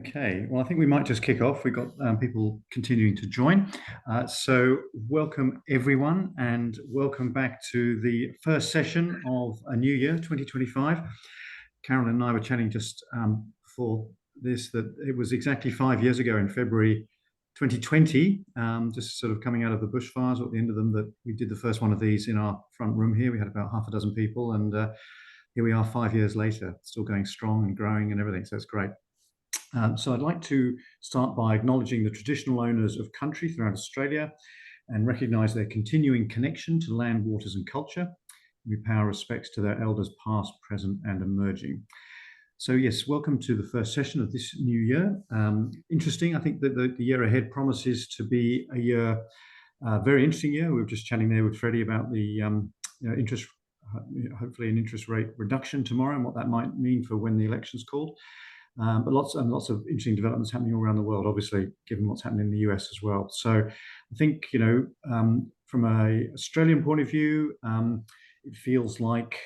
Okay, well, I think we might just kick off. We've got people continuing to join. So welcome everyone and welcome back to the first session of a new year, 2025. Carolyn and I were chatting just before this that it was exactly 5 years ago in February 2020, just sort of coming out of the bushfires or at the end of them, that we did the first one of these in our front room here. We had about half a dozen people and here we are 5 years later, still going strong and growing and everything, so it's great. So I'd like to start by acknowledging the traditional owners of country throughout Australia and recognise their continuing connection to land, waters and culture. We pay our respects to their elders past, present and emerging. So yes, welcome to the first session of this new year. Interesting, I think that the year ahead promises to be a year, very interesting year. We were just chatting there with Freddie about the interest, hopefully an interest rate reduction tomorrow and what that might mean for when the election's called. But lots of interesting developments happening all around the world, obviously, given what's happening in the US as well. So I think, from an Australian point of view, it feels like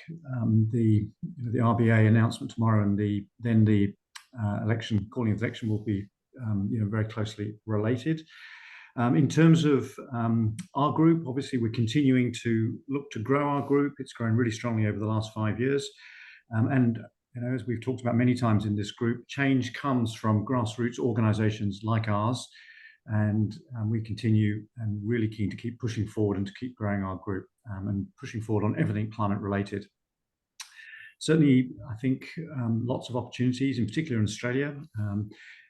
the RBA announcement tomorrow and the election, calling of the election will be very closely related. In terms of our group, obviously, we're continuing to look to grow our group. It's grown really strongly over the last 5 years. As we've talked about many times in this group, change comes from grassroots organisations like ours, and we continue and really keen to keep pushing forward and to keep growing our group and pushing forward on everything climate related. Certainly, I think lots of opportunities, in particular in Australia,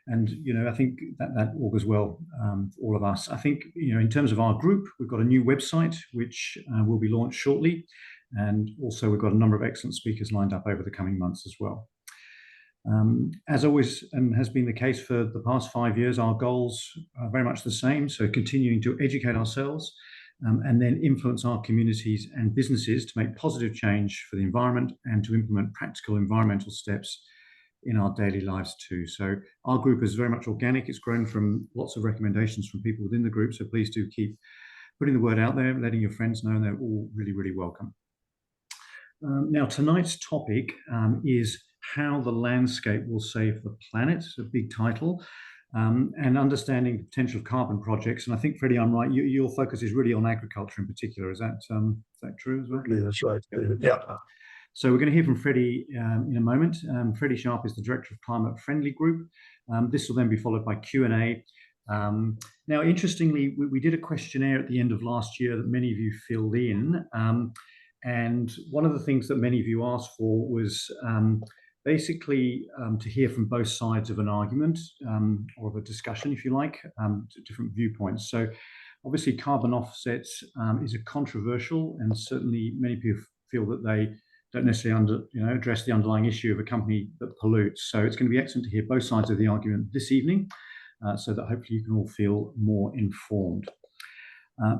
and I think that augurs well for all of us. I think in terms of our group, we've got a new website which will be launched shortly. And also we've got a number of excellent speakers lined up over the coming months as well. As always, and has been the case for the past 5 years, our goals are very much the same. So continuing to educate ourselves and then influence our communities and businesses to make positive change for the environment and to implement practical environmental steps in our daily lives too. So our group is very much organic. It's grown from lots of recommendations from people within the group. So please do keep putting the word out there, letting your friends know, and they're all really, really welcome. Now, tonight's topic is how the landscape will save the planet. It's a big title, and understanding the potential of carbon projects. And I think, Freddie, I'm right. Your focus is really on agriculture in particular. Is that true as well? Yeah, that's right. Yeah. So we're going to hear from Freddie in a moment. Freddie Sharp is the director of Climate Friendly Group. This will then be followed by Q&A. Now, interestingly, we did a questionnaire at the end of last year that many of you filled in. And one of the things that many of you asked for was basically to hear from both sides of an argument or of a discussion, if you like, different viewpoints. So obviously carbon offsets is a controversial, and certainly many people feel that they don't necessarily address the underlying issue of a company that pollutes. So it's going to be excellent to hear both sides of the argument this evening so that hopefully you can all feel more informed.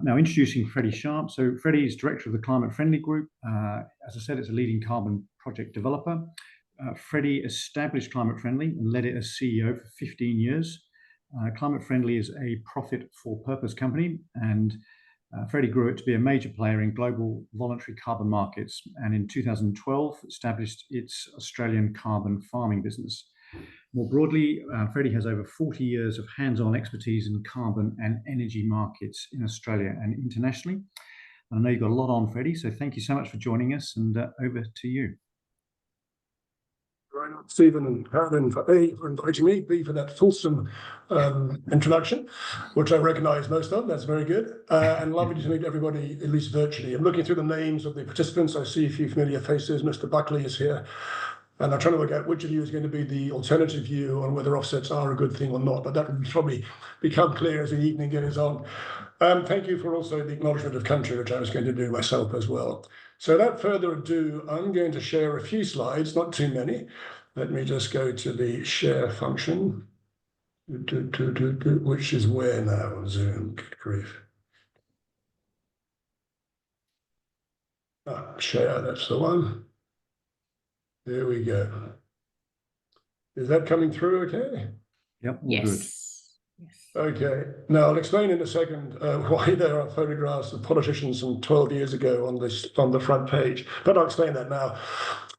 Now, introducing Freddie Sharp. So Freddie is director of the Climate Friendly Group. As I said, it's a leading carbon project developer. Freddie established Climate Friendly and led it as CEO for 15 years. Climate Friendly is a profit for purpose company, and Freddie grew it to be a major player in global voluntary carbon markets, and in 2012 established its Australian carbon farming business. More broadly, Freddie has over 40 years of hands-on expertise in carbon and energy markets in Australia and internationally. And I know you've got a lot on, Freddie, so thank you so much for joining us, and over to you. Right, Stephen and Carolyn for inviting me, B for that fulsome introduction, which I recognise most of. That's very good. And lovely to meet everybody, at least virtually. I'm looking through the names of the participants. I see a few familiar faces. Mr. Buckley is here. And I'm trying to work out which of you is going to be the alternative view on whether offsets are a good thing or not, but that will probably become clear as the evening goes on. Thank you for also the acknowledgement of country, which I was going to do myself as well. So without further ado, I'm going to share a few slides, not too many. Let me just go to the share function, which is where now? Zoom, good grief. Share, that's the one. There we go. Is that coming through okay? Yep, all Yes. good. Yes. Okay. Now I'll explain in a second why there are photographs of politicians from 12 years ago on the front page, but I'll explain that now.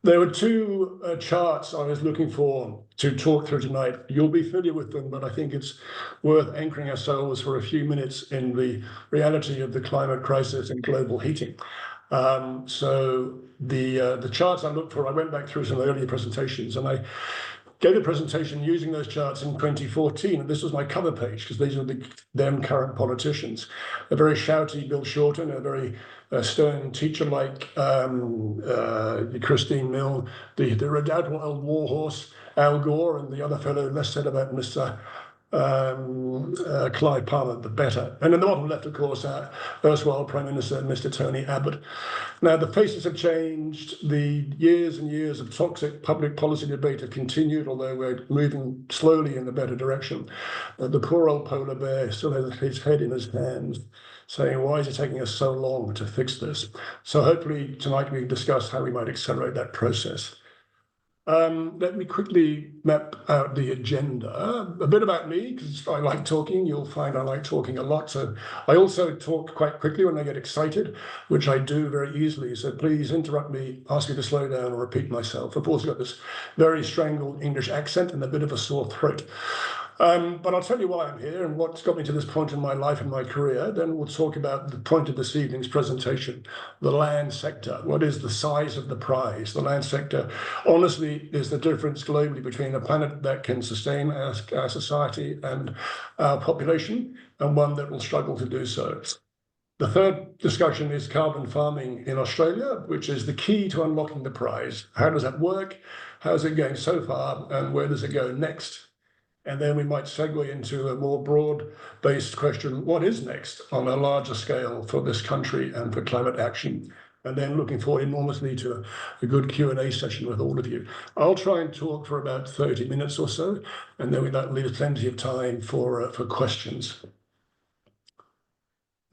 There were two charts I was looking for to talk through tonight. You'll be familiar with them, but I think it's worth anchoring ourselves for a few minutes in the reality of the climate crisis and global heating. So the charts I looked for, I went back through some earlier presentations, and I gave a presentation using those charts in 2014, and this was my cover page because these are the then current politicians. A very shouty Bill Shorten, a very stern teacher-like Christine Milne, the redoubtable old warhorse Al Gore, and the other fellow less said about Mr. Clive Palmer, the better. And in the bottom left, of course, erstwhile Prime Minister Mr. Tony Abbott. Now, the faces have changed. The years and years of toxic public policy debate have continued, although we're moving slowly in the better direction. The poor old polar bear still has his head in his hands, saying, why is it taking us so long to fix this? So hopefully tonight we can discuss how we might accelerate that process. Let me quickly map out the agenda. A bit about me, because I like talking. You'll find I like talking a lot. So I also talk quite quickly when I get excited, which I do very easily. So please interrupt me, ask me to slow down or repeat myself. I've also got this very strangled English accent and a bit of a sore throat. But I'll tell you why I'm here and what's got me to this point in my life and my career. Then we'll talk about the point of this evening's presentation, the land sector. What is the size of the prize? The land sector, honestly, is the difference globally between a planet that can sustain our society and our population and one that will struggle to do so. The third discussion is carbon farming in Australia, which is the key to unlocking the prize. How does that work? How's it going so far? And where does it go next? And then we might segue into a more broad-based question, what is next on a larger scale for this country and for climate action? And then looking forward enormously to a good Q&A session with all of you. I'll try and talk for about 30 minutes or so, and then that leaves plenty of time for questions.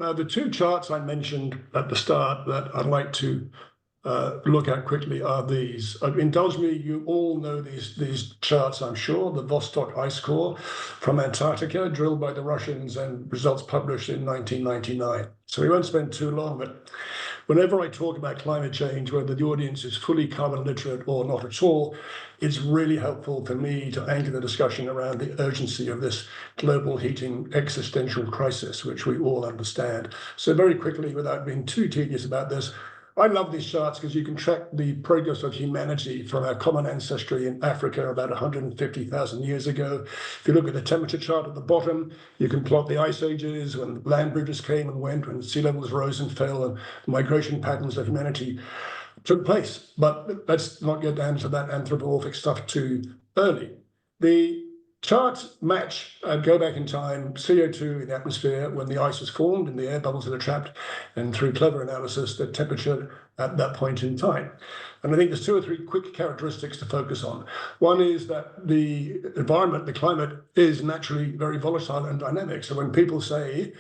Now, the two charts I mentioned at the start that I'd like to look at quickly are these. Indulge me, you all know these charts, I'm sure. The Vostok ice core from Antarctica, drilled by the Russians and results published in 1999. So we won't spend too long, but whenever I talk about climate change, whether the audience is fully carbon literate or not at all, it's really helpful for me to anchor the discussion around the urgency of this global heating existential crisis, which we all understand. So very quickly, without being too tedious about this, I love these charts because you can track the progress of humanity from our common ancestry in Africa about 150,000 years ago. If you look at the temperature chart at the bottom, you can plot the ice ages, when land bridges came and went, when sea levels rose and fell, and migration patterns of humanity took place. But let's not get down to that anthropomorphic stuff too early. The charts match and go back in time CO2 in the atmosphere when the ice was formed and the air bubbles that are trapped, and through clever analysis, the temperature at that point in time. And I think there's two or three quick characteristics to focus on. One is that the environment, the climate, is naturally very volatile and dynamic. So when people say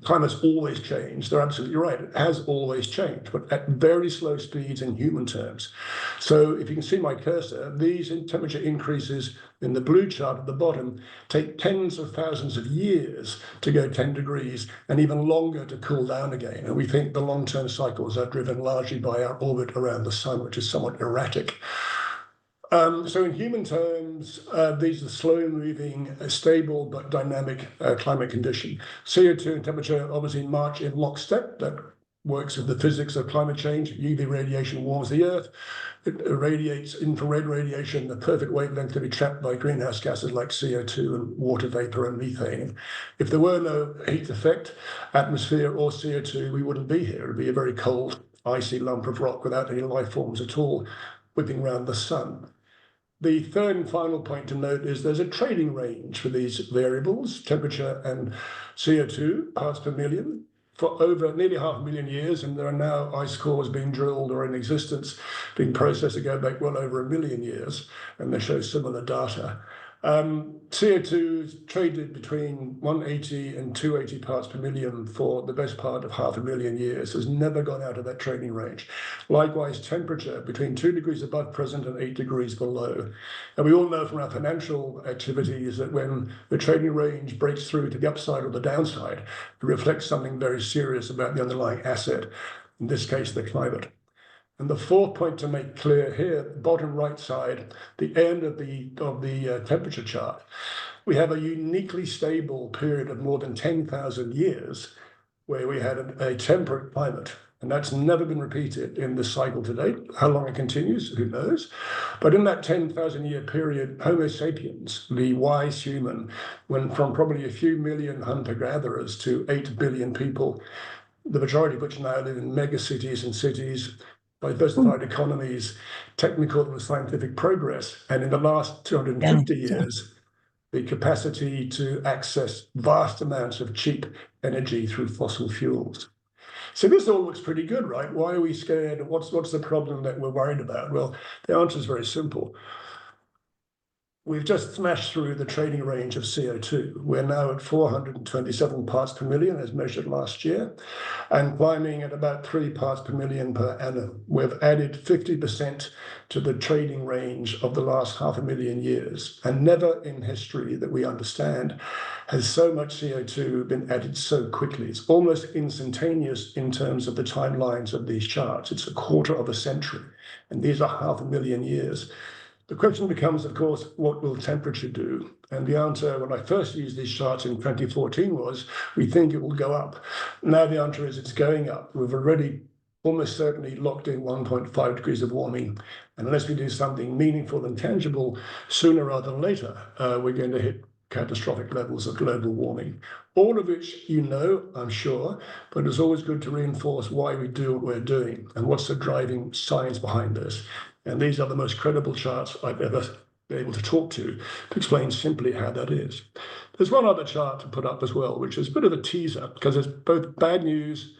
climate's always changed, they're absolutely right. It has always changed, but at very slow speeds in human terms. So if you can see my cursor, these temperature increases in the blue chart at the bottom take tens of thousands of years to go 10 degrees and even longer to cool down again. And we think the long-term cycles are driven largely by our orbit around the sun, which is somewhat erratic. So in human terms, these are slow-moving, stable but dynamic climate condition. CO2 and temperature obviously march in lockstep. That works with the physics of climate change. UV radiation warms the Earth. It irradiates infrared radiation, the perfect wavelength to be trapped by greenhouse gases like CO2 and water vapor and methane. If there were no heat effect, atmosphere or CO2, we wouldn't be here. It would be a very cold, icy lump of rock without any life forms at all whipping around the sun. The third and final point to note is there's a trading range for these variables, temperature and CO2 parts per million, for over nearly 500,000 years, and there are now ice cores being drilled or in existence, being processed to go back well over 1 million years, and they show similar data. CO2 is traded between 180 and 280 parts per million for the best part of 500,000 years, has never gone out of that trading range. Likewise, temperature between 2 degrees above present and 8 degrees below. And we all know from our financial activities that when the trading range breaks through to the upside or the downside, it reflects something very serious about the underlying asset, in this case, the climate. And the fourth point to make clear here, bottom right side, the end of the temperature chart, we have a uniquely stable period of more than 10,000 years where we had a temperate climate. And that's never been repeated in this cycle to date. How long it continues, who knows? But in that 10,000 year period, Homo sapiens, the wise human, went from probably a few million hunter-gatherers to 8 billion people, the majority of which now live in mega cities and cities, diversified economies, technical and scientific progress. And in the last 250 years, the capacity to access vast amounts of cheap energy through fossil fuels. So this all looks pretty good, right? Why are we scared? What's the problem that we're worried about? Well, the answer is very simple. We've just smashed through the trading range of CO2. We're now at 427 parts per million as measured last year, and climbing at about 3 parts per million per annum. We've added 50% to the trading range of the last 500,000 years, and never in history that we understand has so much CO2 been added so quickly. It's almost instantaneous in terms of the timelines of these charts. It's a quarter of a century, and these are 500,000 years. The question becomes, of course, what will temperature do? And the answer, when I first used these charts in 2014, was we think it will go up. Now the answer is it's going up. We've already almost certainly locked in 1.5 degrees of warming. And unless we do something meaningful and tangible sooner rather than later, we're going to hit catastrophic levels of global warming. All of which you know, I'm sure, but it's always good to reinforce why we do what we're doing and what's the driving science behind this. And these are the most credible charts I've ever been able to talk to explain simply how that is. There's one other chart to put up as well, which is a bit of a teaser because it's both bad news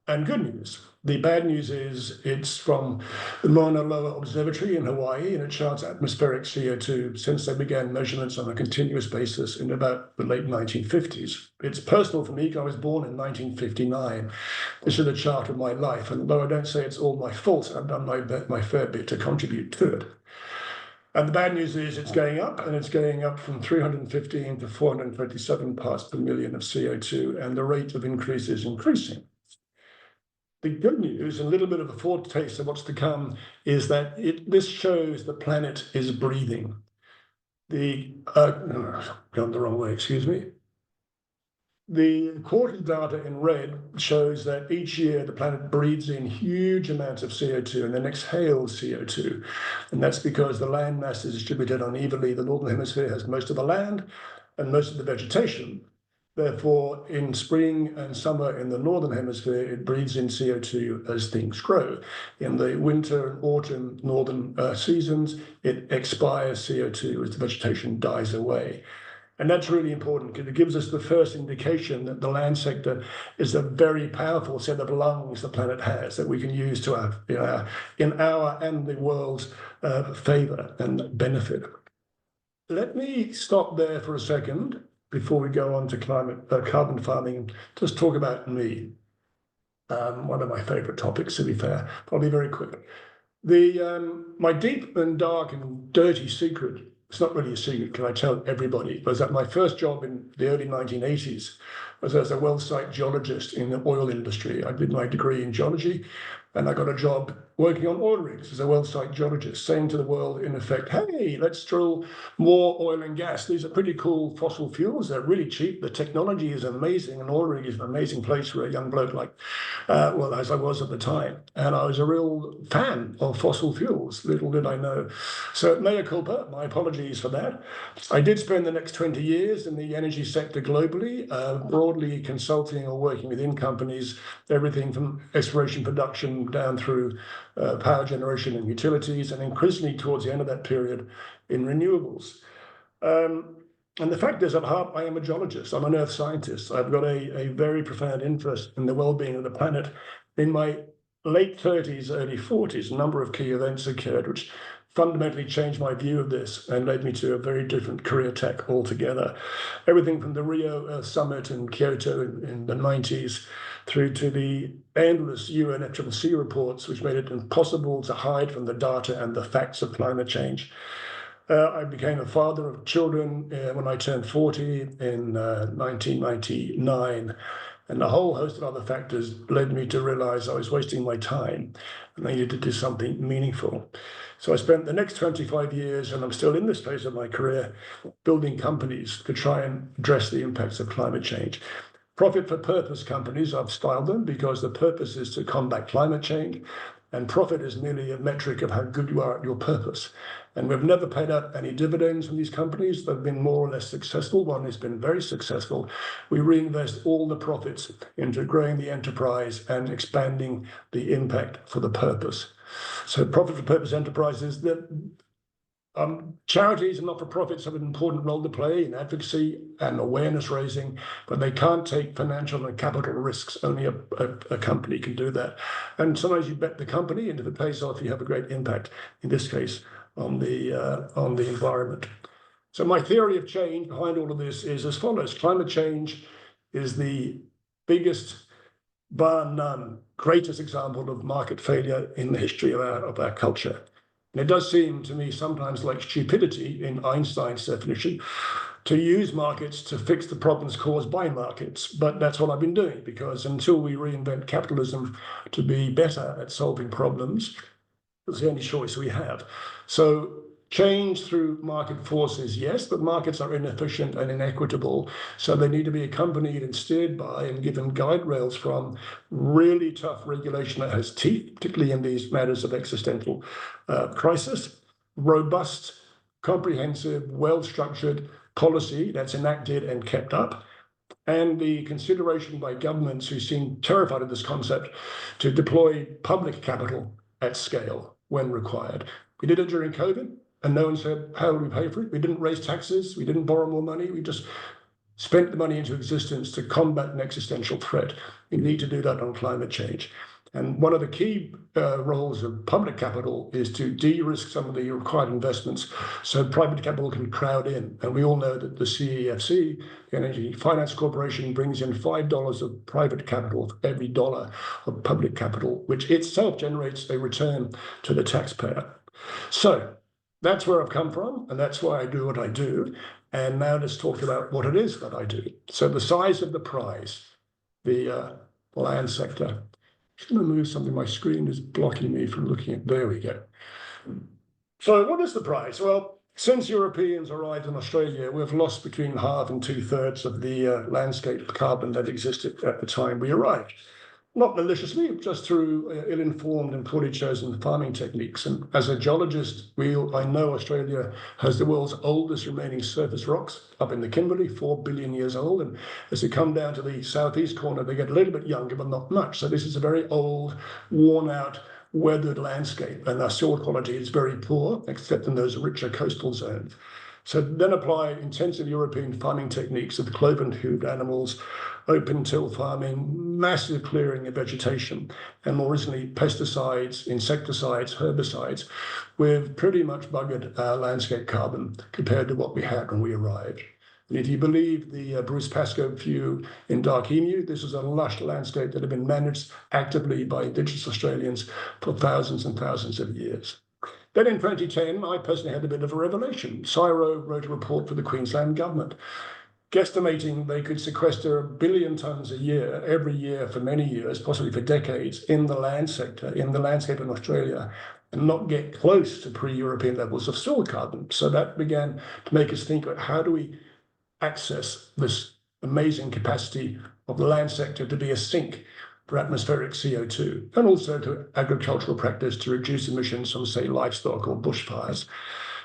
and good news. The bad news is it's from the Mauna Loa Observatory in Hawaii, and it charts atmospheric CO2 since they began measurements on a continuous basis in about the late 1950s. It's personal for me because I was born in 1959. This is a chart of my life, and though I don't say it's all my fault, I've done my fair bit to contribute to it. And the bad news is it's going up, and it's going up from 315 to 427 parts per million of CO2, and the rate of increase is increasing. The good news, and a little bit of a foretaste of what's to come, is that this shows the planet is breathing. Gone the wrong way, excuse me. The quarterly data in red shows that each year the planet breathes in huge amounts of CO2 and then exhales CO2. And that's because the land mass is distributed unevenly. The Northern Hemisphere has most of the land and most of the vegetation. Therefore, in spring and summer in the Northern Hemisphere, it breathes in CO2 as things grow. In the winter and autumn northern seasons, it expires CO2 as the vegetation dies away. And that's really important because it gives us the first indication that the land sector is a very powerful set of lungs the planet has that we can use to our, in our and the world's favor and benefit. Let me stop there for a second before we go on to carbon farming. Just talk about me. One of my favorite topics, to be fair, probably very quick. My deep and dark and dirty secret, it's not really a secret, can I tell everybody, was that my first job in the early 1980s was as a well site geologist in the oil industry. I did my degree in geology, and I got a job working on oil rigs as a well site geologist, saying to the world, in effect, hey, let's drill more oil and gas. These are pretty cool fossil fuels. They're really cheap. The technology is amazing. An oil rig is an amazing place for a young bloke like, well, as I was at the time. And I was a real fan of fossil fuels, little did I know. So mea culpa, my apologies for that. I did spend the next 20 years in the energy sector globally, broadly consulting or working within companies, everything from exploration production down through power generation and utilities, and increasingly towards the end of that period in renewables. And the fact is, at heart, I am a geologist. I'm an earth scientist. I've got a very profound interest in the well-being of the planet. In my late 30s, early 40s, a number of key events occurred, which fundamentally changed my view of this and led me to a very different career tack altogether. Everything from the Rio Earth Summit in Kyoto in the 90s through to the endless UN FCCC reports, which made it impossible to hide from the data and the facts of climate change. I became a father of children when I turned 40 in 1999. And a whole host of other factors led me to realize I was wasting my time and I needed to do something meaningful. So I spent the next 25 years, and I'm still in this phase of my career, building companies to try and address the impacts of climate change. Profit for purpose companies, I've styled them, because the purpose is to combat climate change, and profit is merely a metric of how good you are at your purpose. And we've never paid out any dividends from these companies. They've been more or less successful. One has been very successful. We reinvest all the profits into growing the enterprise and expanding the impact for the purpose. So profit for purpose enterprises, charities and not-for-profits have an important role to play in advocacy and awareness raising, but they can't take financial and capital risks. Only a company can do that. And sometimes you bet the company, and if it pays off, you have a great impact, in this case, on the environment. So my theory of change behind all of this is as follows. Climate change is the biggest, bar none, greatest example of market failure in the history of our culture. And it does seem to me sometimes like stupidity, in Einstein's definition, to use markets to fix the problems caused by markets. But that's what I've been doing, because until we reinvent capitalism to be better at solving problems, it's the only choice we have. So change through market forces, yes, but markets are inefficient and inequitable. So they need to be accompanied and steered by and given guide rails from really tough regulation that has teeth, particularly in these matters of existential crisis, robust, comprehensive, well-structured policy that's enacted and kept up, and the consideration by governments who seem terrified of this concept to deploy public capital at scale when required. We did it during COVID, and no one said, how will we pay for it? We didn't raise taxes, we didn't borrow more money, we just spent the money into existence to combat an existential threat. We need to do that on climate change. And one of the key roles of public capital is to de-risk some of the required investments so private capital can crowd in. And we all know that the CEFC, the Energy Finance Corporation, brings in $5 of private capital for every dollar of public capital, which itself generates a return to the taxpayer. So that's where I've come from, and that's why I do what I do. And now let's talk about what it is that I do. So the size of the prize, the land sector. I'm going to move something. My screen is blocking me from looking at. There we go. So what is the prize? Well, since Europeans arrived in Australia, we've lost between half and 2/3 of the landscape carbon that existed at the time we arrived. Not maliciously, just through ill-informed and poorly chosen farming techniques. And as a geologist, I know Australia has the world's oldest remaining surface rocks up in the Kimberley, 4 billion years old. And as you come down to the southeast corner, they get a little bit younger, but not much. So this is a very old, worn-out, weathered landscape. And our soil quality is very poor, except in those richer coastal zones. So then apply intensive European farming techniques of cloven-hooved animals, open till farming, massive clearing of vegetation, and more recently pesticides, insecticides, herbicides. We've pretty much buggered our landscape carbon compared to what we had when we arrived. And if you believe the Bruce Pascoe view in Dark Emu, this is a lush landscape that had been managed actively by Indigenous Australians for thousands and thousands of years. Then in 2010, I personally had a bit of a revelation. CSIRO wrote a report for the Queensland government, guesstimating they could sequester 1 billion tonnes a year, every year for many years, possibly for decades, in the land sector, in the landscape in Australia, and not get close to pre-European levels of soil carbon. So that began to make us think about how do we access this amazing capacity of the land sector to be a sink for atmospheric CO2, and also to agricultural practice to reduce emissions from, say, livestock or bushfires.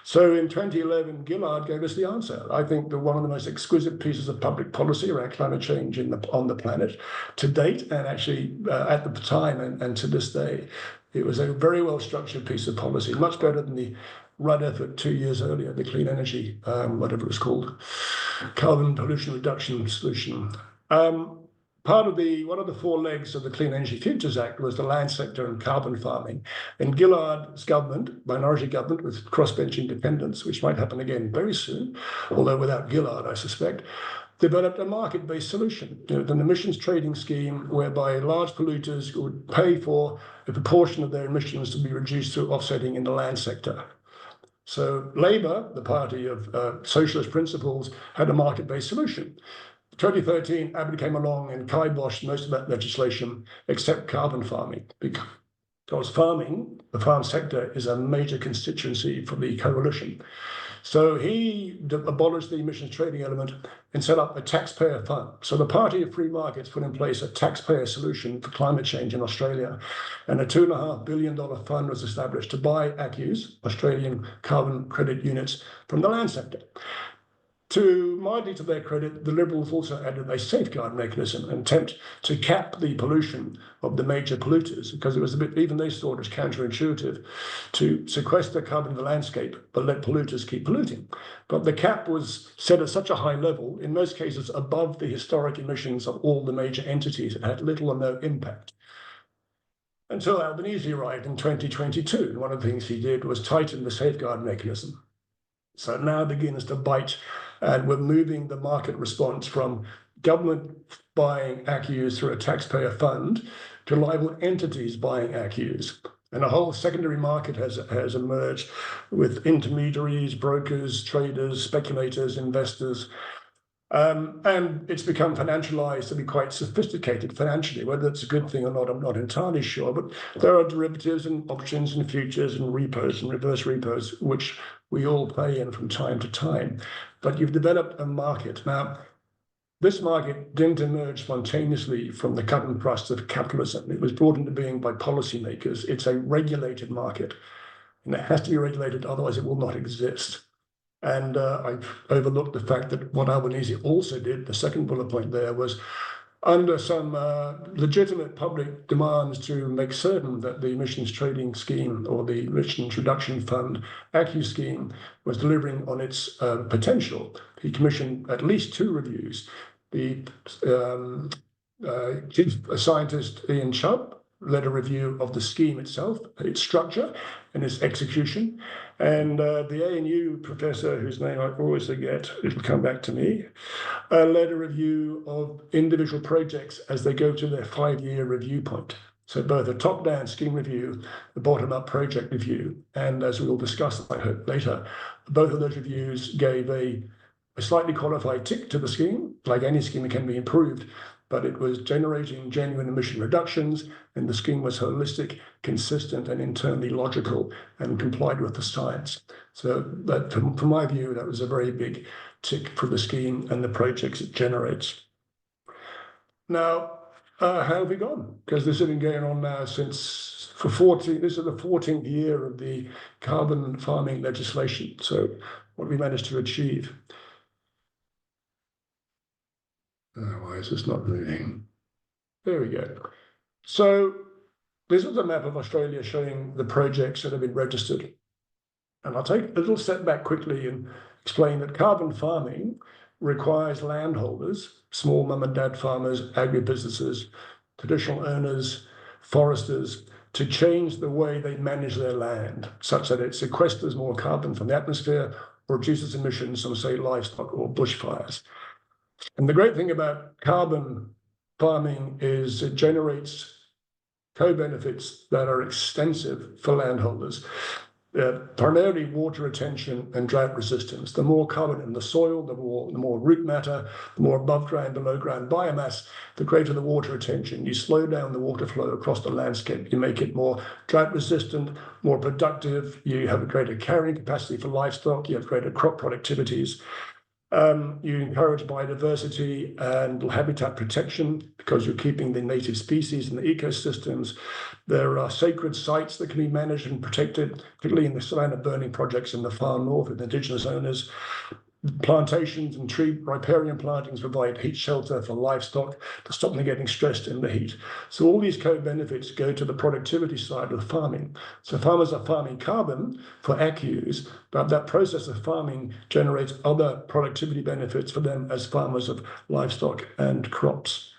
So in 2011, Gillard gave us the answer. I think that one of the most exquisite pieces of public policy around climate change on the planet to date, and actually at the time and to this day. It was a very well-structured piece of policy, much better than the Rudd effort 2 years earlier, the clean energy, whatever it was called, carbon pollution reduction solution. One of the 4 legs of the Clean Energy Futures Act was the land sector and carbon farming. And Gillard's government, minority government with crossbench independence, which might happen again very soon, although without Gillard, I suspect, developed a market-based solution, an emissions trading scheme whereby large polluters would pay for a proportion of their emissions to be reduced through offsetting in the land sector. So Labor, the party of socialist principles, had a market-based solution. 2013, Abbott came along and kiboshed most of that legislation except carbon farming, because farming, the farm sector, is a major constituency for the coalition. So he abolished the emissions trading element and set up a taxpayer fund. So the Party of Free Markets put in place a taxpayer solution for climate change in Australia, and a $2.5 billion fund was established to buy ACCUs, Australian carbon credit units, from the land sector. Mildly to their credit, the Liberals also added a safeguard mechanism, an attempt to cap the pollution of the major polluters, because it was even they saw it as counterintuitive to sequester carbon in the landscape, but let polluters keep polluting. But the cap was set at such a high level, in most cases above the historic emissions of all the major entities, it had little or no impact. Until Albanese arrived in 2022, and one of the things he did was tighten the safeguard mechanism. So it now begins to bite, and we're moving the market response from government buying ACCUs through a taxpayer fund to liable entities buying ACCUs. And a whole secondary market has emerged with intermediaries, brokers, traders, speculators, investors. And it's become financialized to be quite sophisticated financially. Whether it's a good thing or not, I'm not entirely sure. But there are derivatives and options and futures and repos and reverse repos, which we all play in from time to time. But you've developed a market. Now, this market didn't emerge spontaneously from the cut and thrust of capitalism. It was brought into being by policymakers. It's a regulated market, and it has to be regulated, otherwise it will not exist. And I've overlooked the fact that what Albanese also did, the second bullet point there, was under some legitimate public demands to make certain that the emissions trading scheme or the emissions reduction fund ACCU scheme was delivering on its potential. He commissioned at least 2 reviews. The chief scientist, Ian Chubb, led a review of the scheme itself, its structure and its execution. And the ANU professor, whose name I always forget, it'll come back to me, led a review of individual projects as they go to their 5-year review point. So both a top-down scheme review, the bottom-up project review, and as we will discuss, I hope, later, both of those reviews gave a slightly qualified tick to the scheme. Like any scheme, it can be improved, but it was generating genuine emission reductions, and the scheme was holistic, consistent, and internally logical, and complied with the science. So that, from my view, that was a very big tick for the scheme and the projects it generates. Now, how have we gone? Because this has been going on now since, this is the 14th year of the carbon farming legislation. So what have we managed to achieve? Why is this not moving? There we go. So this is a map of Australia showing the projects that have been registered. And I'll take a little step back quickly and explain that carbon farming requires landholders, small mum and dad farmers, agribusinesses, traditional owners, foresters, to change the way they manage their land, such that it sequesters more carbon from the atmosphere or reduces emissions from, say, livestock or bushfires. And the great thing about carbon farming is it generates co-benefits that are extensive for landholders, primarily water retention and drought resistance. The more carbon in the soil, the more root matter, the more above ground, below ground biomass, the greater the water retention. You slow down the water flow across the landscape. You make it more drought resistant, more productive. You have a greater carrying capacity for livestock. You have greater crop productivities. You encourage biodiversity and habitat protection because you're keeping the native species in the ecosystems. There are sacred sites that can be managed and protected, particularly in the savannah burning projects in the far north with Indigenous owners. Plantations and tree riparian plantings provide heat shelter for livestock to stop them getting stressed in the heat. So all these co-benefits go to the productivity side of farming. So farmers are farming carbon for ACCUs, but that process of farming generates other productivity benefits for them as farmers of livestock and crops.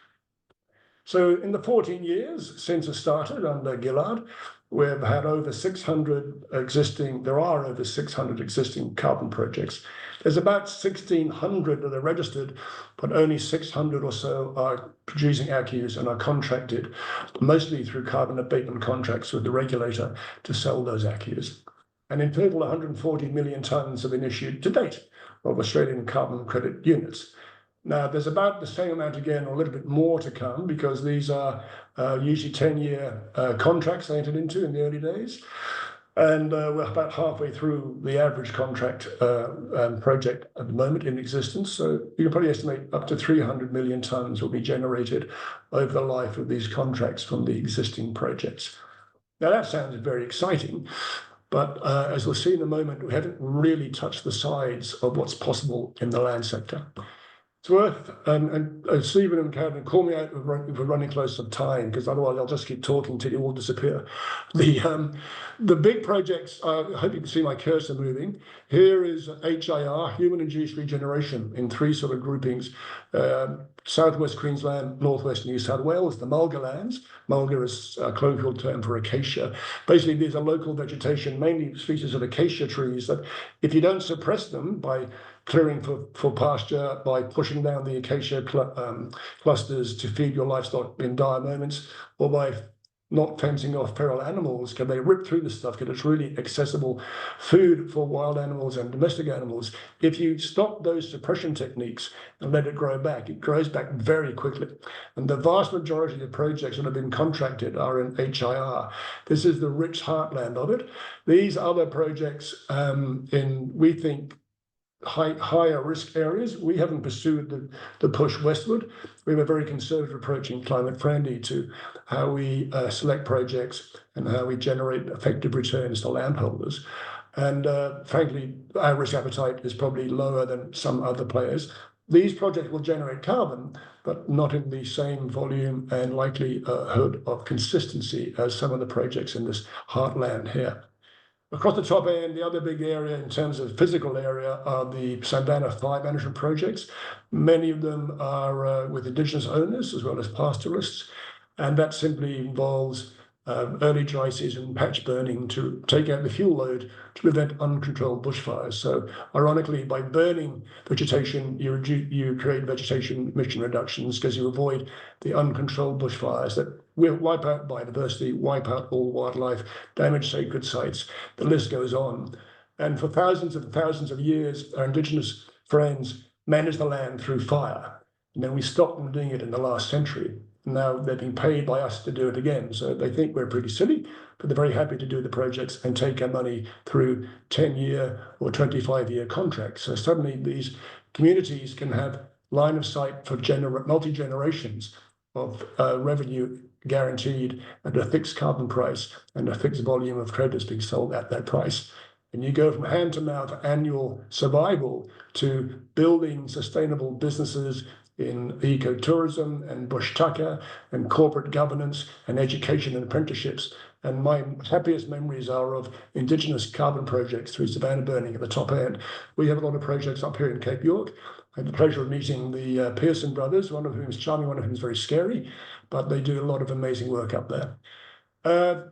So in the 14 years since it started under Gillard, we've had over 600 existing, there are over 600 existing carbon projects. There's about 1,600 that are registered, but only 600 or so are producing ACCUs and are contracted, mostly through carbon abatement contracts with the regulator to sell those ACCUs. And in total, 140 million tonnes have been issued to date of Australian carbon credit units. Now, there's about the same amount again, or a little bit more to come, because these are usually 10-year contracts they entered into in the early days. And we're about halfway through the average contract project at the moment in existence. So you can probably estimate up to 300 million tons will be generated over the life of these contracts from the existing projects. Now, that sounds very exciting, but as we'll see in a moment, we haven't really touched the sides of what's possible in the land sector. It's worth, and Stephen and Kevin, call me out if we're running close on time, because otherwise I'll just keep talking till you all disappear. The big projects, I hope you can see my cursor moving. Here is HIR, human-induced regeneration, in three sort of groupings. Southwest Queensland, Northwest New South Wales, the mulga lands. Mulga is a colloquial term for acacia. Basically, these are local vegetation, mainly species of acacia trees, that if you don't suppress them by clearing for pasture, by pushing down the acacia clusters to feed your livestock in dire moments, or by not fencing off feral animals, can they rip through the stuff because it's really accessible food for wild animals and domestic animals. If you stop those suppression techniques and let it grow back, it grows back very quickly. And the vast majority of projects that have been contracted are in HIR. This is the rich heartland of it. These other projects we think, higher risk areas, we haven't pursued the push westward. We have a very conservative approach in Climate Friendly to how we select projects and how we generate effective returns to landholders. And frankly, our risk appetite is probably lower than some other players. These projects will generate carbon, but not in the same volume and likelihood of consistency as some of the projects in this heartland here. Across the top end, the other big area in terms of physical area are the Sandana fire management projects. Many of them are with Indigenous owners as well as pastoralists, and that simply involves early dry season patch burning to take out the fuel load to prevent uncontrolled bushfires. So ironically, by burning vegetation, you create vegetation emission reductions because you avoid the uncontrolled bushfires that will wipe out biodiversity, wipe out all wildlife, damage sacred sites. The list goes on. And for thousands of years, our Indigenous friends managed the land through fire. And then we stopped them doing it in the last century. Now they're being paid by us to do it again. So they think we're pretty silly, but they're very happy to do the projects and take our money through 10-year or 25-year contracts. So suddenly these communities can have line of sight for multi-generations of revenue guaranteed at a fixed carbon price and a fixed volume of credits being sold at that price. And you go from hand-to-mouth annual survival to building sustainable businesses in ecotourism and bush tucker and corporate governance and education and apprenticeships. And my happiest memories are of Indigenous carbon projects through savanna burning at the top end. We have a lot of projects up here in Cape York. I had the pleasure of meeting the Pearson brothers, one of whom is charming, one of whom is very scary, but they do a lot of amazing work up there.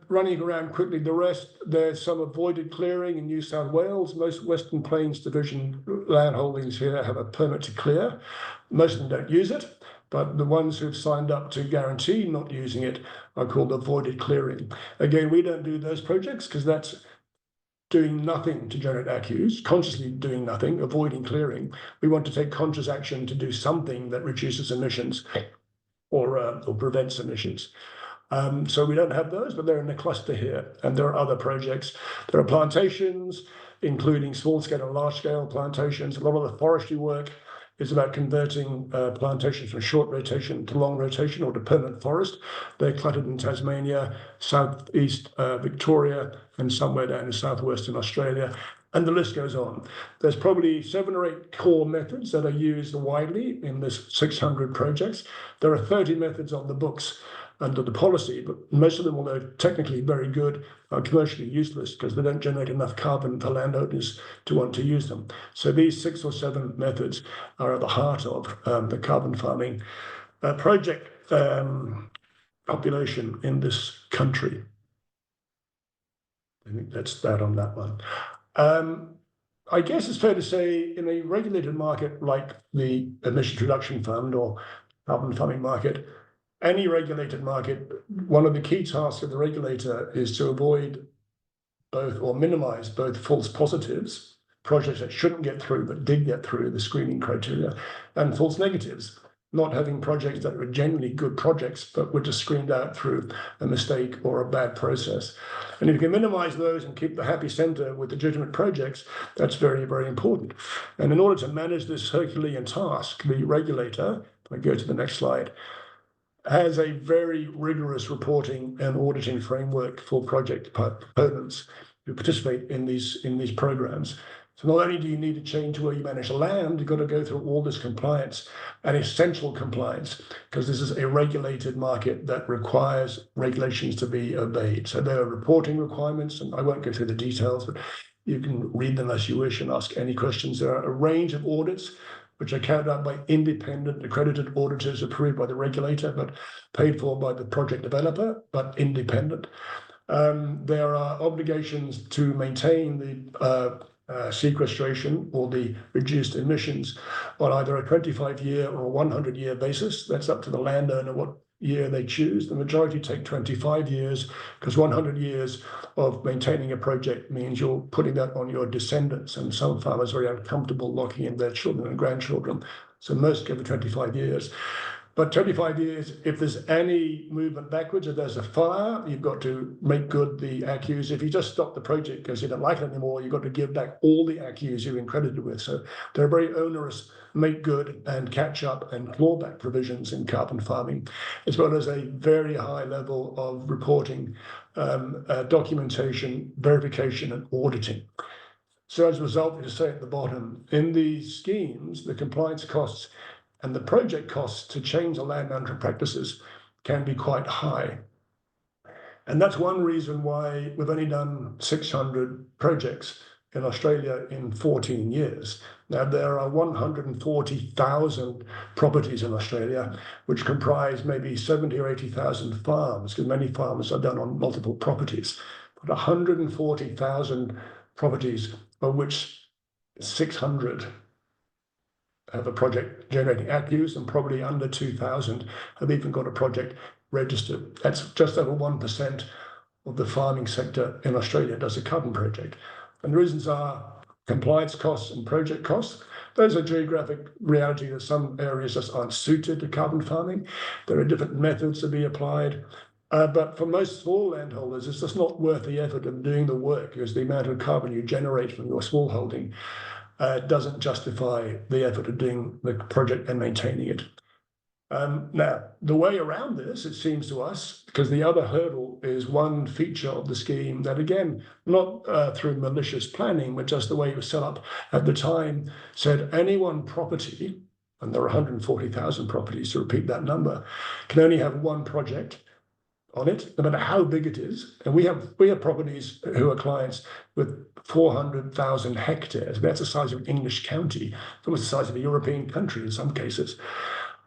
Running around quickly, the rest, there's some avoided clearing in New South Wales. Most Western Plains Division land holdings here have a permit to clear. Most of them don't use it, but the ones who've signed up to guarantee not using it are called avoided clearing. Again, we don't do those projects because that's doing nothing to generate ACCUs, consciously doing nothing, avoiding clearing. We want to take conscious action to do something that reduces emissions or prevents emissions. So we don't have those, but they're in the cluster here. And there are other projects. There are plantations, including small-scale and large-scale plantations. A lot of the forestry work is about converting plantations from short rotation to long rotation or to permanent forest. They're cluttered in Tasmania, southeast Victoria, and somewhere down in southwestern Australia. And the list goes on. There's probably 7 or 8 core methods that are used widely in this 600 projects. There are 30 methods on the books under the policy, but most of them, although technically very good, are commercially useless because they don't generate enough carbon for landowners to want to use them. So these 6 or 7 methods are at the heart of the carbon farming project population in this country. I think that's that on that one. I guess it's fair to say in a regulated market like the Emissions Reduction Fund or carbon farming market, any regulated market, one of the key tasks of the regulator is to avoid both or minimize both false positives projects that shouldn't get through but did get through the screening criteria, and false negatives, not having projects that were genuinely good projects but were just screened out through a mistake or a bad process. And if you can minimize those and keep the happy center with legitimate projects, that's very, very important. And in order to manage this Herculean task, the regulator, if I go to the next slide, has a very rigorous reporting and auditing framework for project proponents who participate in these programs. So not only do you need to change where you manage the land, you've got to go through all this compliance and essential compliance, because this is a regulated market that requires regulations to be obeyed. So there are reporting requirements, and I won't go through the details, but you can read them as you wish and ask any questions. There are a range of audits which are carried out by independent accredited auditors approved by the regulator, but paid for by the project developer, but independent. There are obligations to maintain the sequestration or the reduced emissions on either a 25-year or a 100-year basis. That's up to the landowner what year they choose. The majority take 25 years, because 100 years of maintaining a project means you're putting that on your descendants, and some farmers are very uncomfortable locking in their children and grandchildren. So most go for 25 years. But 25 years, if there's any movement backwards, if there's a fire, you've got to make good the ACCUs. If you just stop the project because you don't like it anymore, you've got to give back all the ACCUs you've been credited with. So they're very onerous make good and catch up and clawback provisions in carbon farming, as well as a very high level of reporting, documentation, verification, and auditing. So as a result, you say at the bottom, in these schemes, the compliance costs and the project costs to change the land management practices can be quite high. And that's one reason why we've only done 600 projects in Australia in 14 years. Now, there are 140,000 properties in Australia, which comprise maybe 70 or 80,000 farms, because many farms are done on multiple properties. But 140,000 properties, of which 600 have a project generating ACCUs, and probably under 2,000 have even got a project registered. That's just over 1% of the farming sector in Australia does a carbon project. And the reasons are compliance costs and project costs. Those are geographic reality that some areas just aren't suited to carbon farming. There are different methods to be applied. But for most small landholders, it's just not worth the effort of doing the work, because the amount of carbon you generate from your small holding doesn't justify the effort of doing the project and maintaining it. Now, the way around this, it seems to us, because the other hurdle is one feature of the scheme that, again, not through malicious planning, but just the way it was set up at the time, said any one property, and there are 140,000 properties to repeat that number, can only have one project on it, no matter how big it is. And we have properties who are clients with 400,000 hectares. That's the size of an English county, almost the size of a European country in some cases.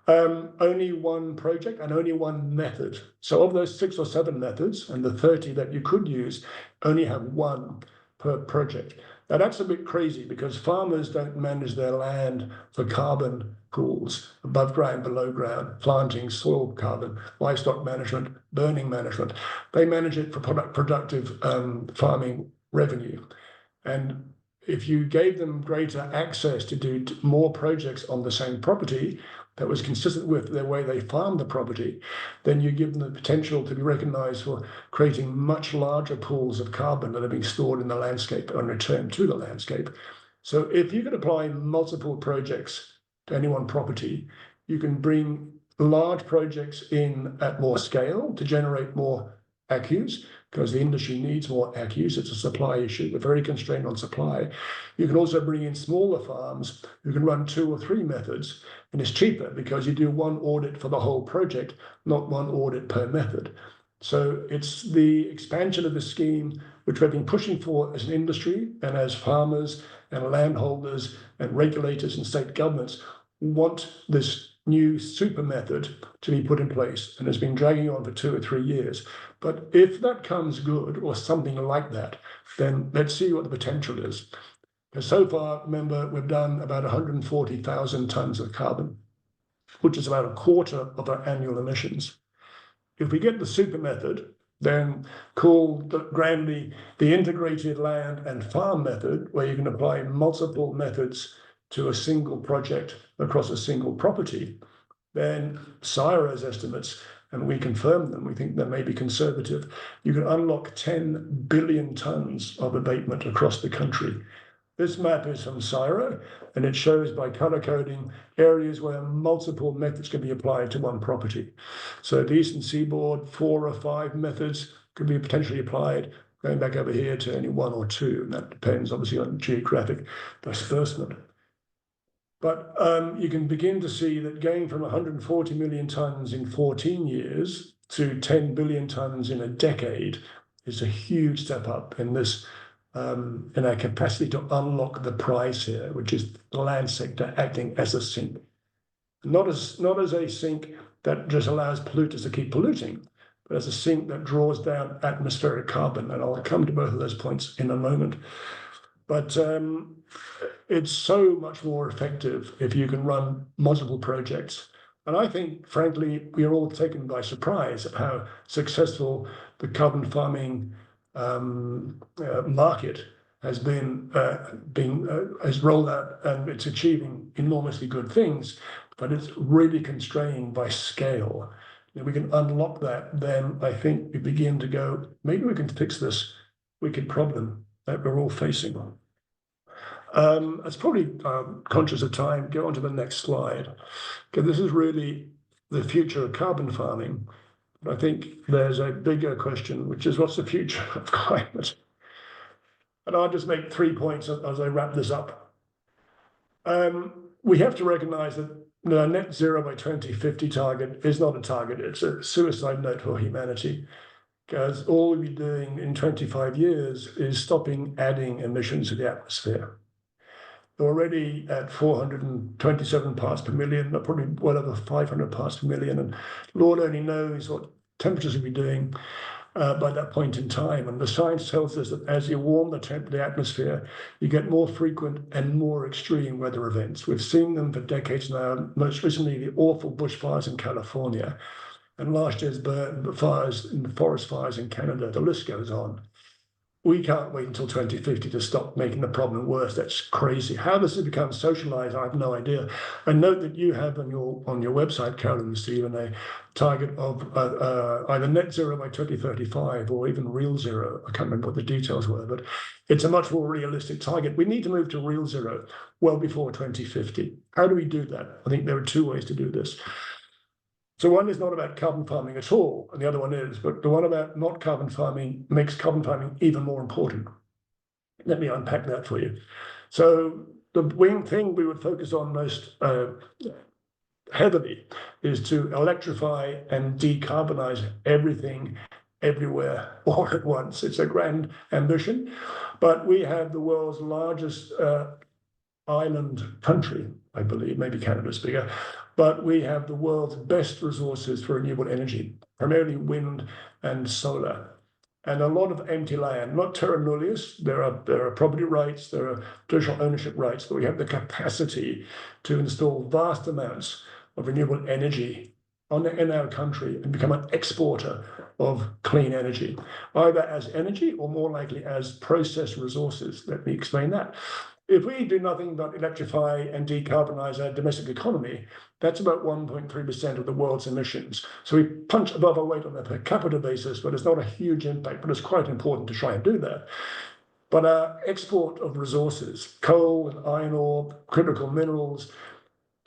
Only one project and only one method. So of those 6 or 7 methods and the 30 that you could use, only have one per project. Now that's a bit crazy, because farmers don't manage their land for carbon pools, above ground, below ground, planting, soil carbon, livestock management, burning management. They manage it for productive farming revenue. And if you gave them greater access to do more projects on the same property that was consistent with the way they farm the property, then you give them the potential to be recognized for creating much larger pools of carbon that are being stored in the landscape and returned to the landscape. So if you can apply multiple projects to any one property, you can bring large projects in at more scale to generate more ACCUs, because the industry needs more ACCUs. It's a supply issue. We're very constrained on supply. You can also bring in smaller farms who can run 2 or 3 methods, and it's cheaper because you do one audit for the whole project, not one audit per method. So it's the expansion of the scheme, which we've been pushing for as an industry, and as farmers and landholders and regulators and state governments want this new super method to be put in place, and has been dragging on for 2 or 3 years. But if that comes good, or something like that, then let's see what the potential is. Because so far, remember, we've done about 140,000 tons of carbon, which is about a quarter of our annual emissions. If we get the super method, then called grandly the integrated land and farm method, where you can apply multiple methods to a single project across a single property, then CSIRO's estimates, and we confirm them, we think they may be conservative, you can unlock 10 billion tons of abatement across the country. This map is from CSIRO, and it shows by color coding areas where multiple methods can be applied to one property. So the Eastern Seaboard, 4 or 5 methods could be potentially applied, going back over here to only 1 or 2, and that depends obviously on geographic disbursement. But you can begin to see that going from 140 million tons in 14 years to 10 billion tons in a decade is a huge step up in this, in our capacity to unlock the prize here, which is the land sector acting as a sink. Not as a sink that just allows polluters to keep polluting, but as a sink that draws down atmospheric carbon. And I'll come to both of those points in a moment. But it's so much more effective if you can run multiple projects. And I think, frankly, we are all taken by surprise at how successful the carbon farming market has been has rolled out, and it's achieving enormously good things, but it's really constrained by scale. If we can unlock that, then I think we begin to go, maybe we can fix this wicked problem that we're all facing. It's probably conscious of time. Go on to the next slide. Okay, this is really the future of carbon farming. But I think there's a bigger question, which is what's the future of climate? And I'll just make 3 points as I wrap this up. We have to recognize that the net zero by 2050 target is not a target. It's a suicide note for humanity, because all we'll be doing in 25 years is stopping adding emissions to the atmosphere. We're already at 427 parts per million, but probably well over 500 parts per million. And Lord only knows what temperatures we'll be doing by that point in time. And the science tells us that as you warm the atmosphere, you get more frequent and more extreme weather events. We've seen them for decades now, most recently the awful bushfires in California, and last year's fires in the forest fires in Canada. The list goes on. We can't wait until 2050 to stop making the problem worse. That's crazy. How this has become socialized, I have no idea. I note that you have on your website, Carolyn and Stephen, a target of either net zero by 2035 or even real zero. I can't remember what the details were, but it's a much more realistic target. We need to move to real zero well before 2050. How do we do that? I think there are 2 ways to do this. So one is not about carbon farming at all, and the other one is, but the one about not carbon farming makes carbon farming even more important. Let me unpack that for you. So the main thing we would focus on most heavily is to electrify and decarbonize everything, everywhere, all at once. It's a grand ambition, but we have the world's largest island country, I believe, maybe Canada's bigger, but we have the world's best resources for renewable energy, primarily wind and solar, and a lot of empty land, not terra nullius. There are property rights, there are traditional ownership rights, but we have the capacity to install vast amounts of renewable energy in our country and become an exporter of clean energy, either as energy or more likely as process resources. Let me explain that. If we do nothing but electrify and decarbonize our domestic economy, that's about 1.3% of the world's emissions. So we punch above our weight on a per capita basis, but it's not a huge impact, but it's quite important to try and do that. But our export of resources, coal and iron ore, critical minerals,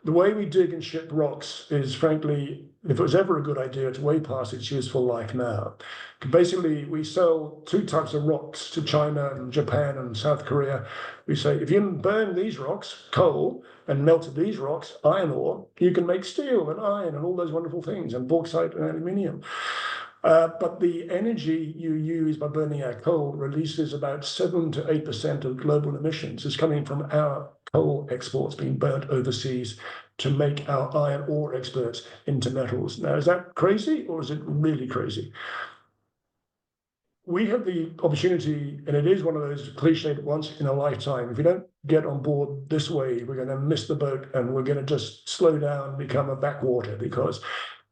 the way we dig and ship rocks is, frankly, if it was ever a good idea, it's way past its useful life now. Basically, we sell 2 types of rocks to China and Japan and South Korea. We say, if you burn these rocks, coal, and melt these rocks, iron ore, you can make steel and iron and all those wonderful things, and bauxite and aluminium. But the energy you use by burning our coal releases about 7 to 8% of global emissions. It's coming from our coal exports being burnt overseas to make our iron ore exports into metals. Now, is that crazy or is it really crazy? We have the opportunity, and it is one of those cliched once in a lifetime. If we don't get on board this way, we're going to miss the boat and we're going to just slow down and become a backwater, because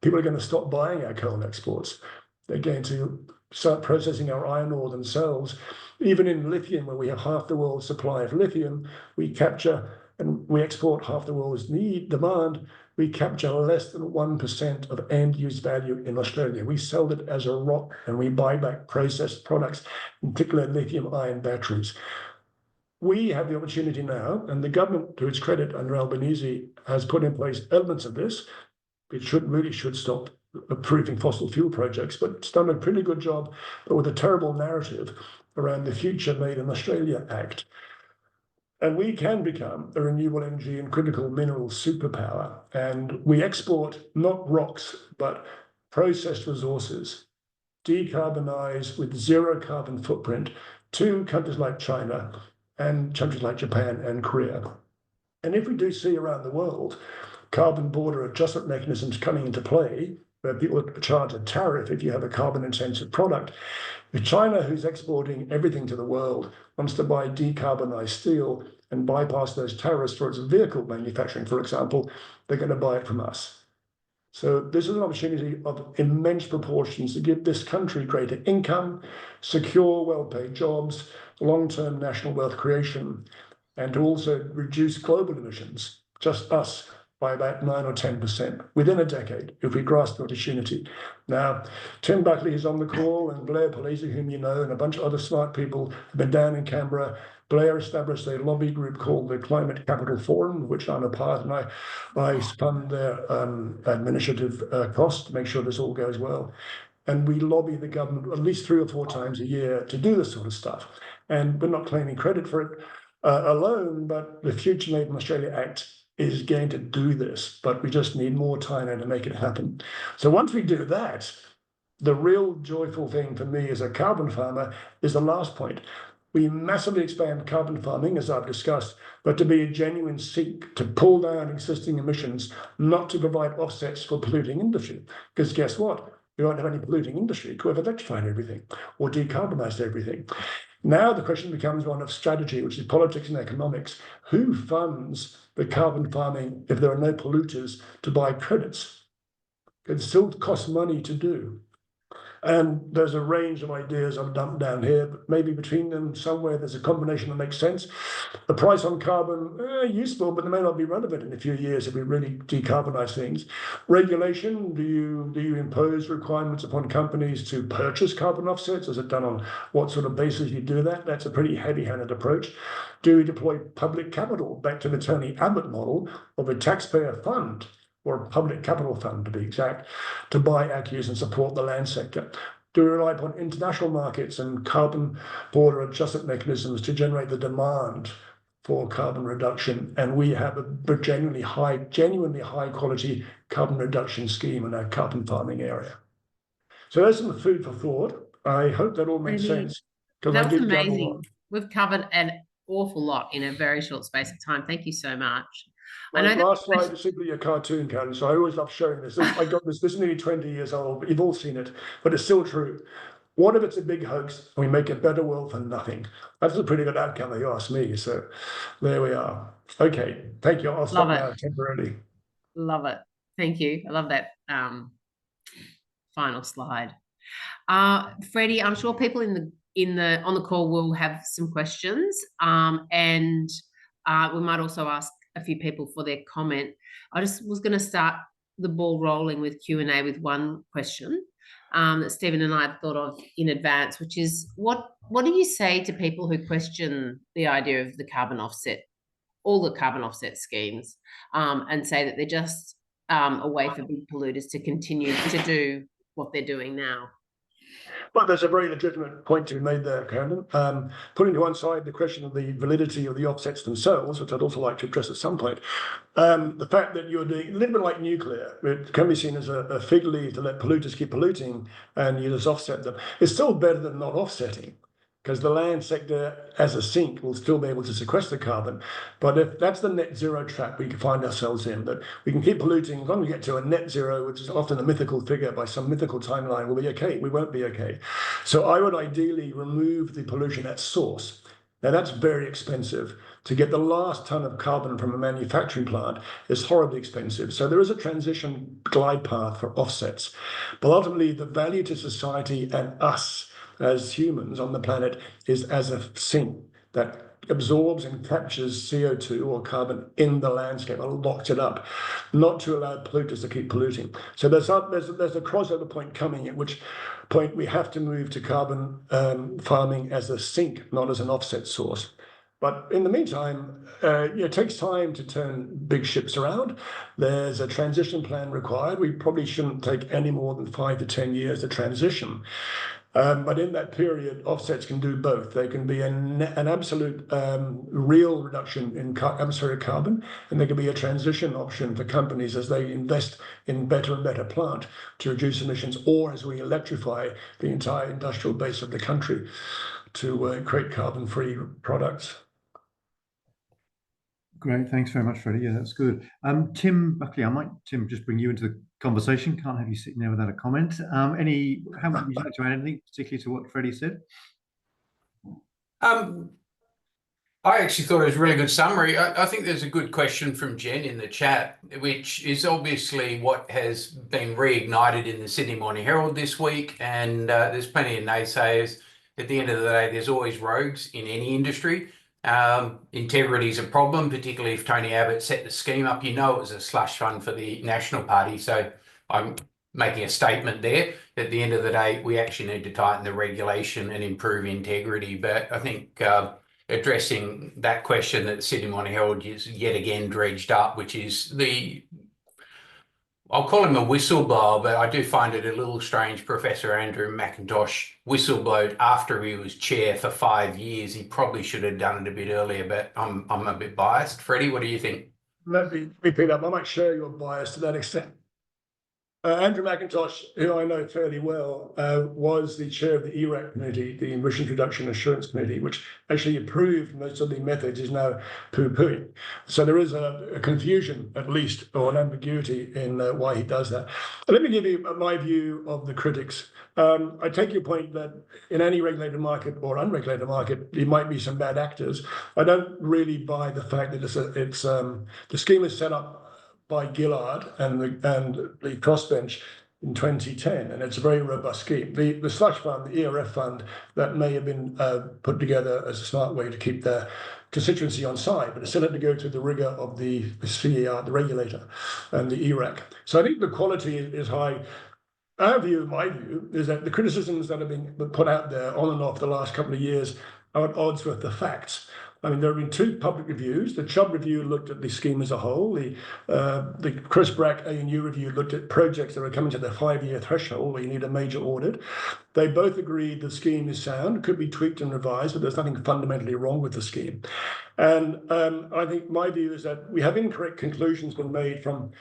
people are going to stop buying our coal exports. They're going to start processing our iron ore themselves. Even in lithium, where we have half the world's supply of lithium, we capture and we export half the world's demand. We capture less than 1% of end-use value in Australia. We sell it as a rock and we buy back processed products, in particular lithium-ion batteries. We have the opportunity now, and the government, to its credit, under Albanese, has put in place elements of this. It really should stop approving fossil fuel projects, but it's done a pretty good job, but with a terrible narrative around the Future Made in Australia Act. And we can become a renewable energy and critical minerals superpower. And we export not rocks, but processed resources, decarbonize with zero carbon footprint to countries like China and countries like Japan and Korea. And if we do see around the world carbon border adjustment mechanisms coming into play, where people charge a tariff if you have a carbon intensive product, if China, who's exporting everything to the world, wants to buy decarbonized steel and bypass those tariffs for its vehicle manufacturing, for example, they're going to buy it from us. So this is an opportunity of immense proportions to give this country greater income, secure, well-paid jobs, long-term national wealth creation, and to also reduce global emissions, just us, by about 9 or 10% within a decade, if we grasp the opportunity. Now, Tim Buckley is on the call, and Blair Polisi, whom you know, and a bunch of other smart people have been down in Canberra. Blair established a lobby group called the Climate Capital Forum, which I'm a part, and I fund their administrative costs to make sure this all goes well. And we lobby the government at least 3 or 4 times a year to do this sort of stuff. And we're not claiming credit for it alone, but the Future Made in Australia Act is going to do this, but we just need more time to make it happen. So once we do that, the real joyful thing for me as a carbon farmer is the last point. We massively expand carbon farming, as I've discussed, but to be a genuine sink to pull down existing emissions, not to provide offsets for polluting industry. Because guess what? We won't have any polluting industry. We've electrified everything or decarbonized everything. Now the question becomes one of strategy, which is politics and economics. Who funds the carbon farming if there are no polluters to buy credits? It still costs money to do. And there's a range of ideas I've dumped down here, but maybe between them somewhere there's a combination that makes sense. The price on carbon, useful, but they may not be relevant in a few years if we really decarbonize things. Regulation, do you impose requirements upon companies to purchase carbon offsets? Is it done on what sort of basis you do that? That's a pretty heavy-handed approach. Do we deploy public capital, back to the Tony Abbott model of a taxpayer fund, or a public capital fund to be exact, to buy ACCUs and support the land sector? Do we rely upon international markets and carbon border adjustment mechanisms to generate the demand for carbon reduction? And we have a genuinely high quality carbon reduction scheme in our carbon farming area. So there's some food for thought. I hope that all makes sense. That was amazing. We've covered an awful lot in a very short space of time. Thank you so much. My last slide is simply a cartoon, Karen, so I always love showing this. I got this is nearly 20 years old, but you've all seen it, but it's still true. What if it's a big hoax and we make a better world for nothing? That's a pretty good outcome if you ask me, so there we are. Okay, thank you. I'll stop now temporarily. Love it. Thank you. I love that final slide. Freddie, I'm sure people on the call will have some questions, and we might also ask a few people for their comment. I just was going to start the ball rolling with Q&A with one question that Stephen and I had thought of in advance, which is what do you say to people who question the idea of the carbon offset, all the carbon offset schemes, and say that they're just a way for big polluters to continue to do what they're doing now? Well, there's a very legitimate point to be made there, Karen. Putting to one side the question of the validity of the offsets themselves, which I'd also like to address at some point, the fact that you're doing a little bit like nuclear, it can be seen as a fig leaf to let polluters keep polluting and you just offset them. It's still better than not offsetting, because the land sector as a sink will still be able to sequester carbon. But if that's the net zero trap we can find ourselves in, that we can keep polluting, as long as we get to a net zero, which is often a mythical figure by some mythical timeline, we'll be okay. We won't be okay. So I would ideally remove the pollution at source. Now, that's very expensive. To get the last ton of carbon from a manufacturing plant is horribly expensive. So there is a transition glide path for offsets. But ultimately, the value to society and us as humans on the planet is as a sink that absorbs and captures CO2 or carbon in the landscape and locks it up, not to allow polluters to keep polluting. So there's a crossover point coming, at which point we have to move to carbon farming as a sink, not as an offset source. But in the meantime, it takes time to turn big ships around. There's a transition plan required. We probably shouldn't take any more than 5 to 10 years to transition. But in that period, offsets can do both. They can be an absolute real reduction in atmospheric carbon, and they can be a transition option for companies as they invest in better and better plant to reduce emissions, or as we electrify the entire industrial base of the country to create carbon-free products. Great, thanks very much, Freddie. Yeah, that's good. Tim Buckley, Tim, just bring you into the conversation. Can't have you sitting there without a comment. How would you like to add anything, particularly to what Freddie said? I actually thought it was a really good summary. I think there's a good question from Jen in the chat, which is obviously what has been reignited in the Sydney Morning Herald this week. And there's plenty of naysayers. At the end of the day, there's always rogues in any industry. Integrity is a problem, particularly if Tony Abbott set the scheme up. It was a slush fund for the National Party. So I'm making a statement there. At the end of the day, we actually need to tighten the regulation and improve integrity. But I think addressing that question that the Sydney Morning Herald is yet again dredged up, which is I'll call him a whistleblower, but I do find it a little strange. Professor Andrew McIntosh whistleblowed after he was chair for 5 years. He probably should have done it a bit earlier, but I'm a bit biased. Freddie, what do you think? Let me repeat up. I might share your bias to that extent. Andrew McIntosh, who I know fairly well, was the chair of the ERAC committee, the Emissions Reduction Assurance Committee, which actually approved most of the methods is now poo-pooing. So there is a confusion, at least, or an ambiguity in why he does that. Let me give you my view of the critics. I take your point that in any regulated market or unregulated market, there might be some bad actors. I don't really buy the fact that the scheme is set up by Gillard and the Crossbench in 2010, and it's a very robust scheme. The slush fund, the ERF fund, that may have been put together as a smart way to keep their constituency on side, but it still had to go through the rigor of the CER, the regulator, and the ERAC. So I think the quality is high. My view, is that the criticisms that have been put out there on and off the last couple of years are at odds with the facts. I mean, there have been 2 public reviews. The Chubb review looked at the scheme as a whole. The Chris Brack ANU review looked at projects that are coming to their 5-year threshold where you need a major audit. They both agreed the scheme is sound, could be tweaked and revised, but there's nothing fundamentally wrong with the scheme. And I think my view is that we have incorrect conclusions been made from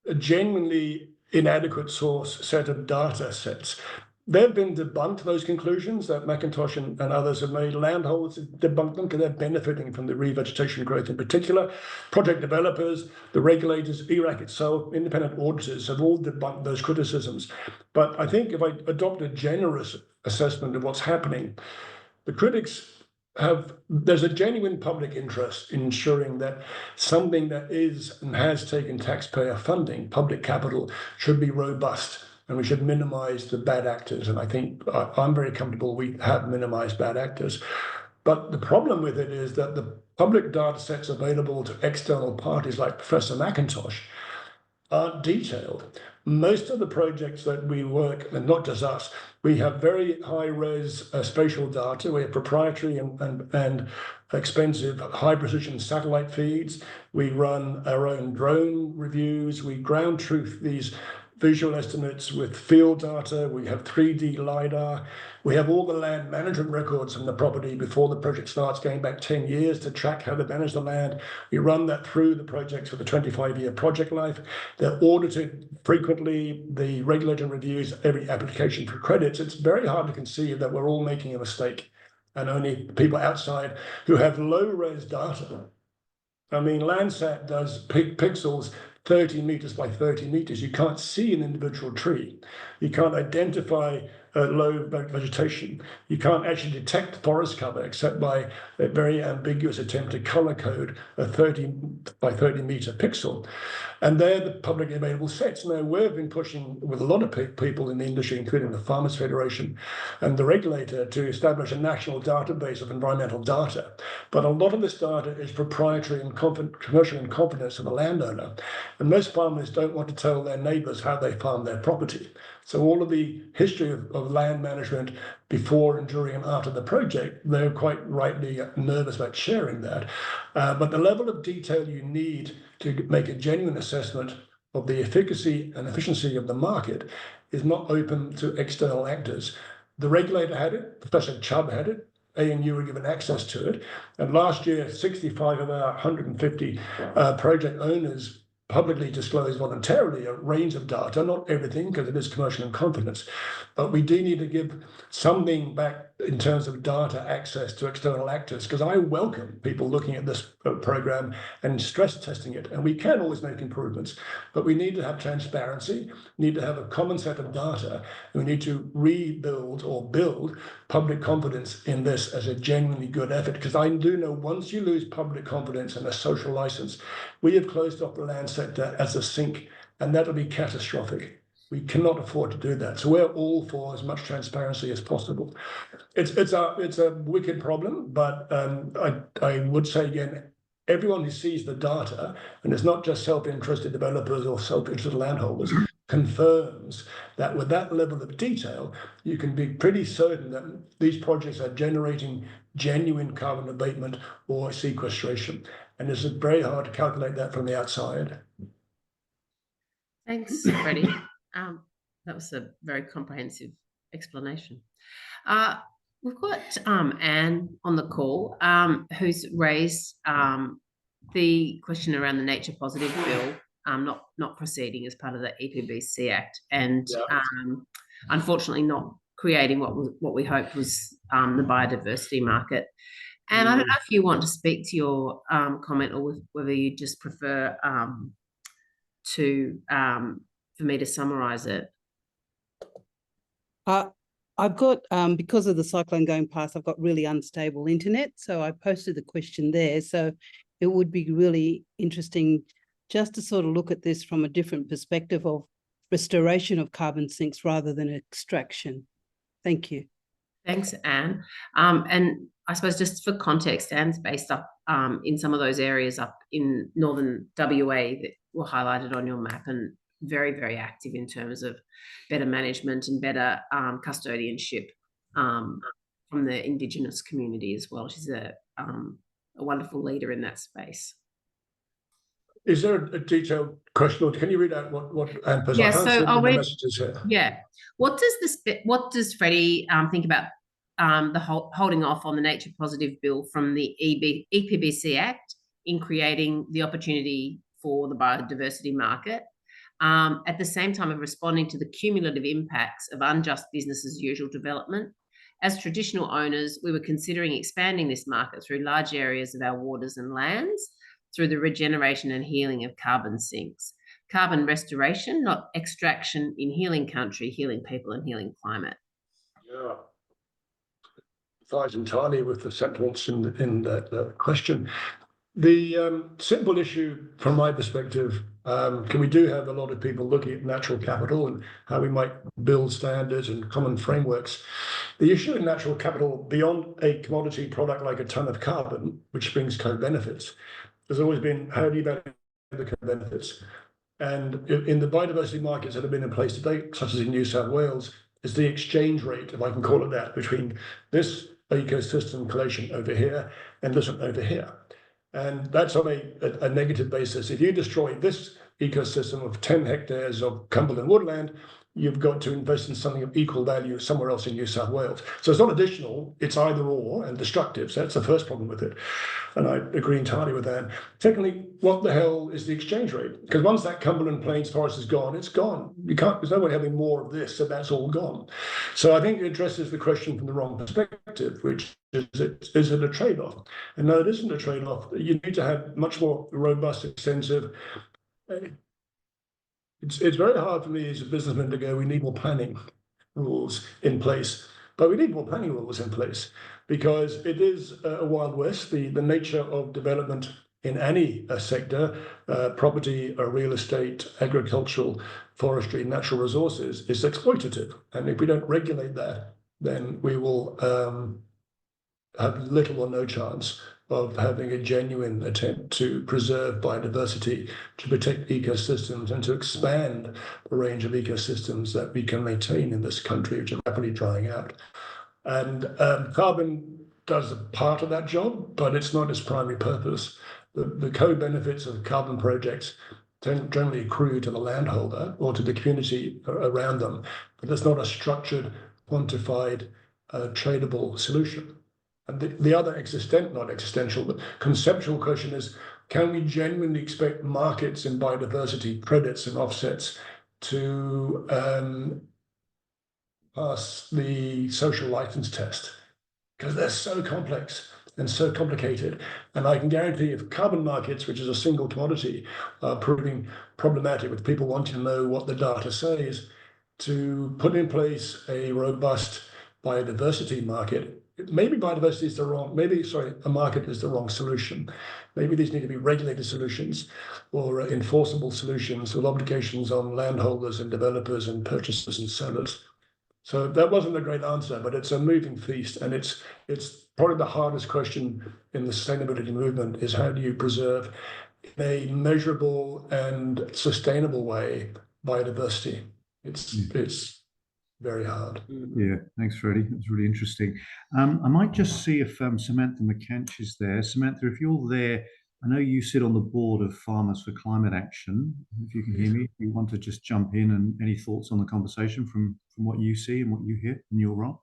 a genuinely inadequate set of data sets. They've been debunked, those conclusions that McIntosh and others have made. Landholders debunked them because they're benefiting from the revegetation growth in particular. Project developers, the regulators, ERAC itself, independent auditors have all debunked those criticisms. But I think if I adopt a generous assessment of what's happening, the critics there's a genuine public interest in ensuring that something that is and has taken taxpayer funding, public capital, should be robust. And we should minimize the bad actors. And I think I'm very comfortable we have minimized bad actors. But the problem with it is that the public data sets available to external parties like Professor McIntosh aren't detailed. Most of the projects that we work, and not just us, we have very high-res spatial data. We have proprietary and expensive high-precision satellite feeds. We run our own drone reviews. We ground truth these visual estimates with field data. We have 3D LiDAR. We have all the land management records from the property before the project starts, going back 10 years to track how they manage the land. We run that through the projects for the 25-year project life. They're audited frequently. The regulator reviews every application for credits. It's very hard to conceive that we're all making a mistake and only people outside who have low-res data. I mean, Landsat does pixels 30 meters by 30 meters. You can't see an individual tree. You can't identify low vegetation. You can't actually detect forest cover except by a very ambiguous attempt to color code a 30 by 30 meter pixel. And they're the publicly available sets. Now, we've been pushing with a lot of people in the industry, including the Farmers Federation and the regulator, to establish a national database of environmental data. But a lot of this data is proprietary and commercial in confidence of the landowner. And most farmers don't want to tell their neighbors how they farm their property. So all of the history of land management before and during and after the project, they're quite rightly nervous about sharing that. But the level of detail you need to make a genuine assessment of the efficacy and efficiency of the market is not open to external actors. The regulator had it, Professor Chubb had it, ANU were given access to it. And last year, 65 of our 150 project owners publicly disclosed voluntarily a range of data, not everything because it is commercial in confidence, but we do need to give something back in terms of data access to external actors, because I welcome people looking at this program and stress testing it, and we can always make improvements, but we need to have transparency, need to have a common set of data, and we need to rebuild or build public confidence in this as a genuinely good effort, because I do know once you lose public confidence and a social license, we have closed off the land sector as a sink, and that'll be catastrophic. We cannot afford to do that. So we're all for as much transparency as possible. It's a wicked problem, but I would say again, everyone who sees the data, and it's not just self-interested developers or self-interested landholders, confirms that with that level of detail, you can be pretty certain that these projects are generating genuine carbon abatement or sequestration. And it's very hard to calculate that from the outside. Thanks, Freddie. That was a very comprehensive explanation. We've got Anne on the call, who's raised the question around the nature positive bill not proceeding as part of the EPBC Act, and unfortunately not creating what we hoped was the biodiversity market. And I don't know if you want to speak to your comment, or whether you just prefer for me to summarise it. I've got, because of the cyclone going past, I've got really unstable internet. So I posted the question there. So it would be really interesting just to sort of look at this from a different perspective of restoration of carbon sinks rather than extraction. Thank you. Thanks, Anne. And I suppose just for context, Anne's based up in some of those areas up in northern WA that were highlighted on your map, and very, very active in terms of better management and better custodianship from the Indigenous community as well. She's a wonderful leader in that space. Is there a detailed question, or can you read out what Anne put? Yeah, so I'll read messages here. Yeah. What does Freddie think about the holding off on the nature positive bill from the EPBC Act in creating the opportunity for the biodiversity market, at the same time of responding to the cumulative impacts of unjust business as usual development? As traditional owners, we were considering expanding this market through large areas of our waters and lands through the regeneration and healing of carbon sinks. Carbon restoration, not extraction, in healing country, healing people and healing climate. Yeah. Ties entirely with the sentiments in the question. The simple issue from my perspective, we do have a lot of people looking at natural capital and how we might build standards and common frameworks. The issue in natural capital, beyond a commodity product like a ton of carbon, which brings co-benefits, there's always been, how do you value the co-benefits? And in the biodiversity markets that have been in place today, such as in New South Wales, is the exchange rate, if I can call it that, between this ecosystem collation over here and this one over here. And that's on a negative basis. If you destroy this ecosystem of 10 hectares of Cumberland woodland, you've got to invest in something of equal value somewhere else in New South Wales. So it's not additional, it's either or and destructive. So that's the first problem with it. And I agree entirely with that. Secondly, what the hell is the exchange rate? Because once that Cumberland Plains forest is gone, it's gone. There's no way having more of this, so that's all gone. So I think it addresses the question from the wrong perspective, which is it a trade-off? And no, it isn't a trade-off. You need to have much more robust, extensive. It's very hard for me as a businessman to go, we need more planning. rules in place, but we need more planning rules in place because it is a Wild West. The nature of development in any sector, property, real estate, agricultural, forestry, natural resources, is exploitative. And if we don't regulate that, then we will have little or no chance of having a genuine attempt to preserve biodiversity, to protect ecosystems, and to expand the range of ecosystems that we can maintain in this country, which are rapidly drying out. And carbon does a part of that job, but it's not its primary purpose. The co-benefits of carbon projects generally accrue to the landholder or to the community around them, but there's not a structured, quantified, tradable solution. And the other not existential, but conceptual question is, can we genuinely expect markets in biodiversity credits and offsets to pass the social license test? Because they're so complex and so complicated. And I can guarantee if carbon markets, which is a single commodity, are proving problematic with people wanting to know what the data says, to put in place a robust biodiversity market, maybe biodiversity is a market is the wrong solution. Maybe these need to be regulated solutions or enforceable solutions with obligations on landholders and developers and purchasers and sellers. So that wasn't a great answer, but it's a moving feast, and it's probably the hardest question in the sustainability movement is how do you preserve in a measurable and sustainable way biodiversity? It's very hard. Yeah, thanks, Freddie. That's really interesting. I might just see if Samantha McCanch is there. Samantha, if you're there, I know you sit on the board of Farmers for Climate Action. If you can hear me, if you want to just jump in, and any thoughts on the conversation from what you see and what you hear in your role?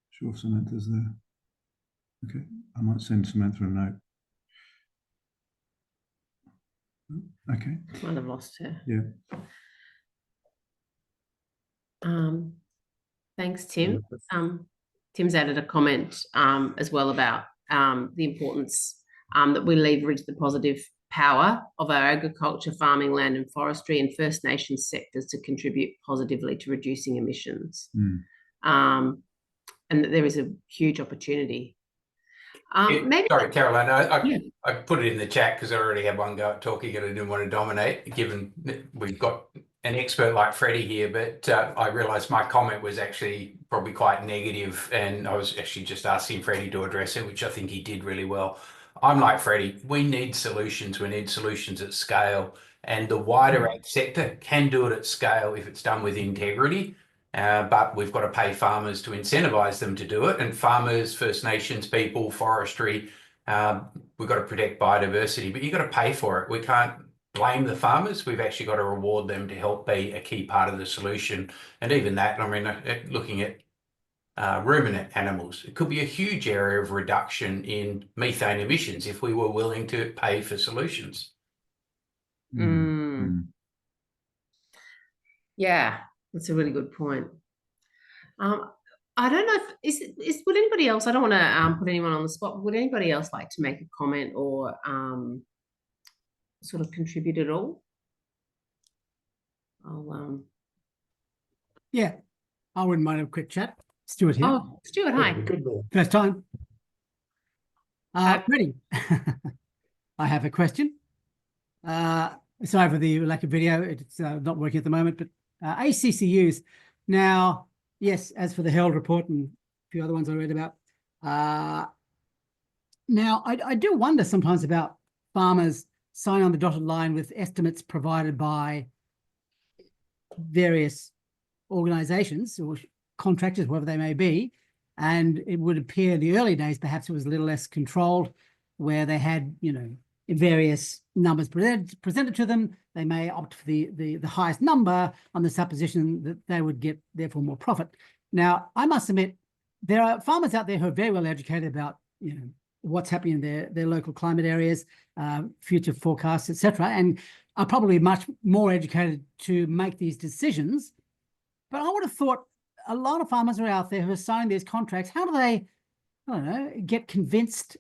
Sure, if Samantha's there. Okay, I might send Samantha a note. Okay. Might have lost her. Yeah. Thanks, Tim. Tim's added a comment as well about the importance that we leverage the positive power of our agriculture, farming, land and forestry and First Nations sectors to contribute positively to reducing emissions. And that there is a huge opportunity. Sorry, Caroline, I put it in the chat because I already had one go at talking and I didn't want to dominate, given that we've got an expert like Freddie here, but I realised my comment was actually probably quite negative, and I was actually just asking Freddie to address it, which I think he did really well. I'm like Freddie, we need solutions at scale, and the wider ag sector can do it at scale if it's done with integrity, but we've got to pay farmers to incentivise them to do it, and farmers, First Nations people, forestry, we've got to protect biodiversity, but you've got to pay for it. We can't blame the farmers. We've actually got to reward them to help be a key part of the solution. And even that, I mean, looking at ruminant animals, it could be a huge area of reduction in methane emissions if we were willing to pay for solutions. Yeah, that's a really good point. I don't know if would anybody else, I don't want to put anyone on the spot, but would anybody else like to make a comment or sort of contribute at all? Yeah, I wouldn't mind a quick chat. Stuart here. Oh, Stuart, hi. Good ball. First time. Ready. I have a question. Sorry for the lack of video. It's not working at the moment, but ACCUs. Now, yes, as for the Herald report and a few other ones I read about. Now, I do wonder sometimes about farmers sign on the dotted line with estimates provided by various organizations or contractors, whatever they may be. And it would appear in the early days, perhaps it was a little less controlled, where they had, various numbers presented to them. They may opt for the highest number on the supposition that they would get, therefore, more profit. Now, I must admit, there are farmers out there who are very well educated about, what's happening in their local climate areas, future forecasts, etc., and are probably much more educated to make these decisions. But I would have thought a lot of farmers are out there who are signing these contracts. How do they, get convinced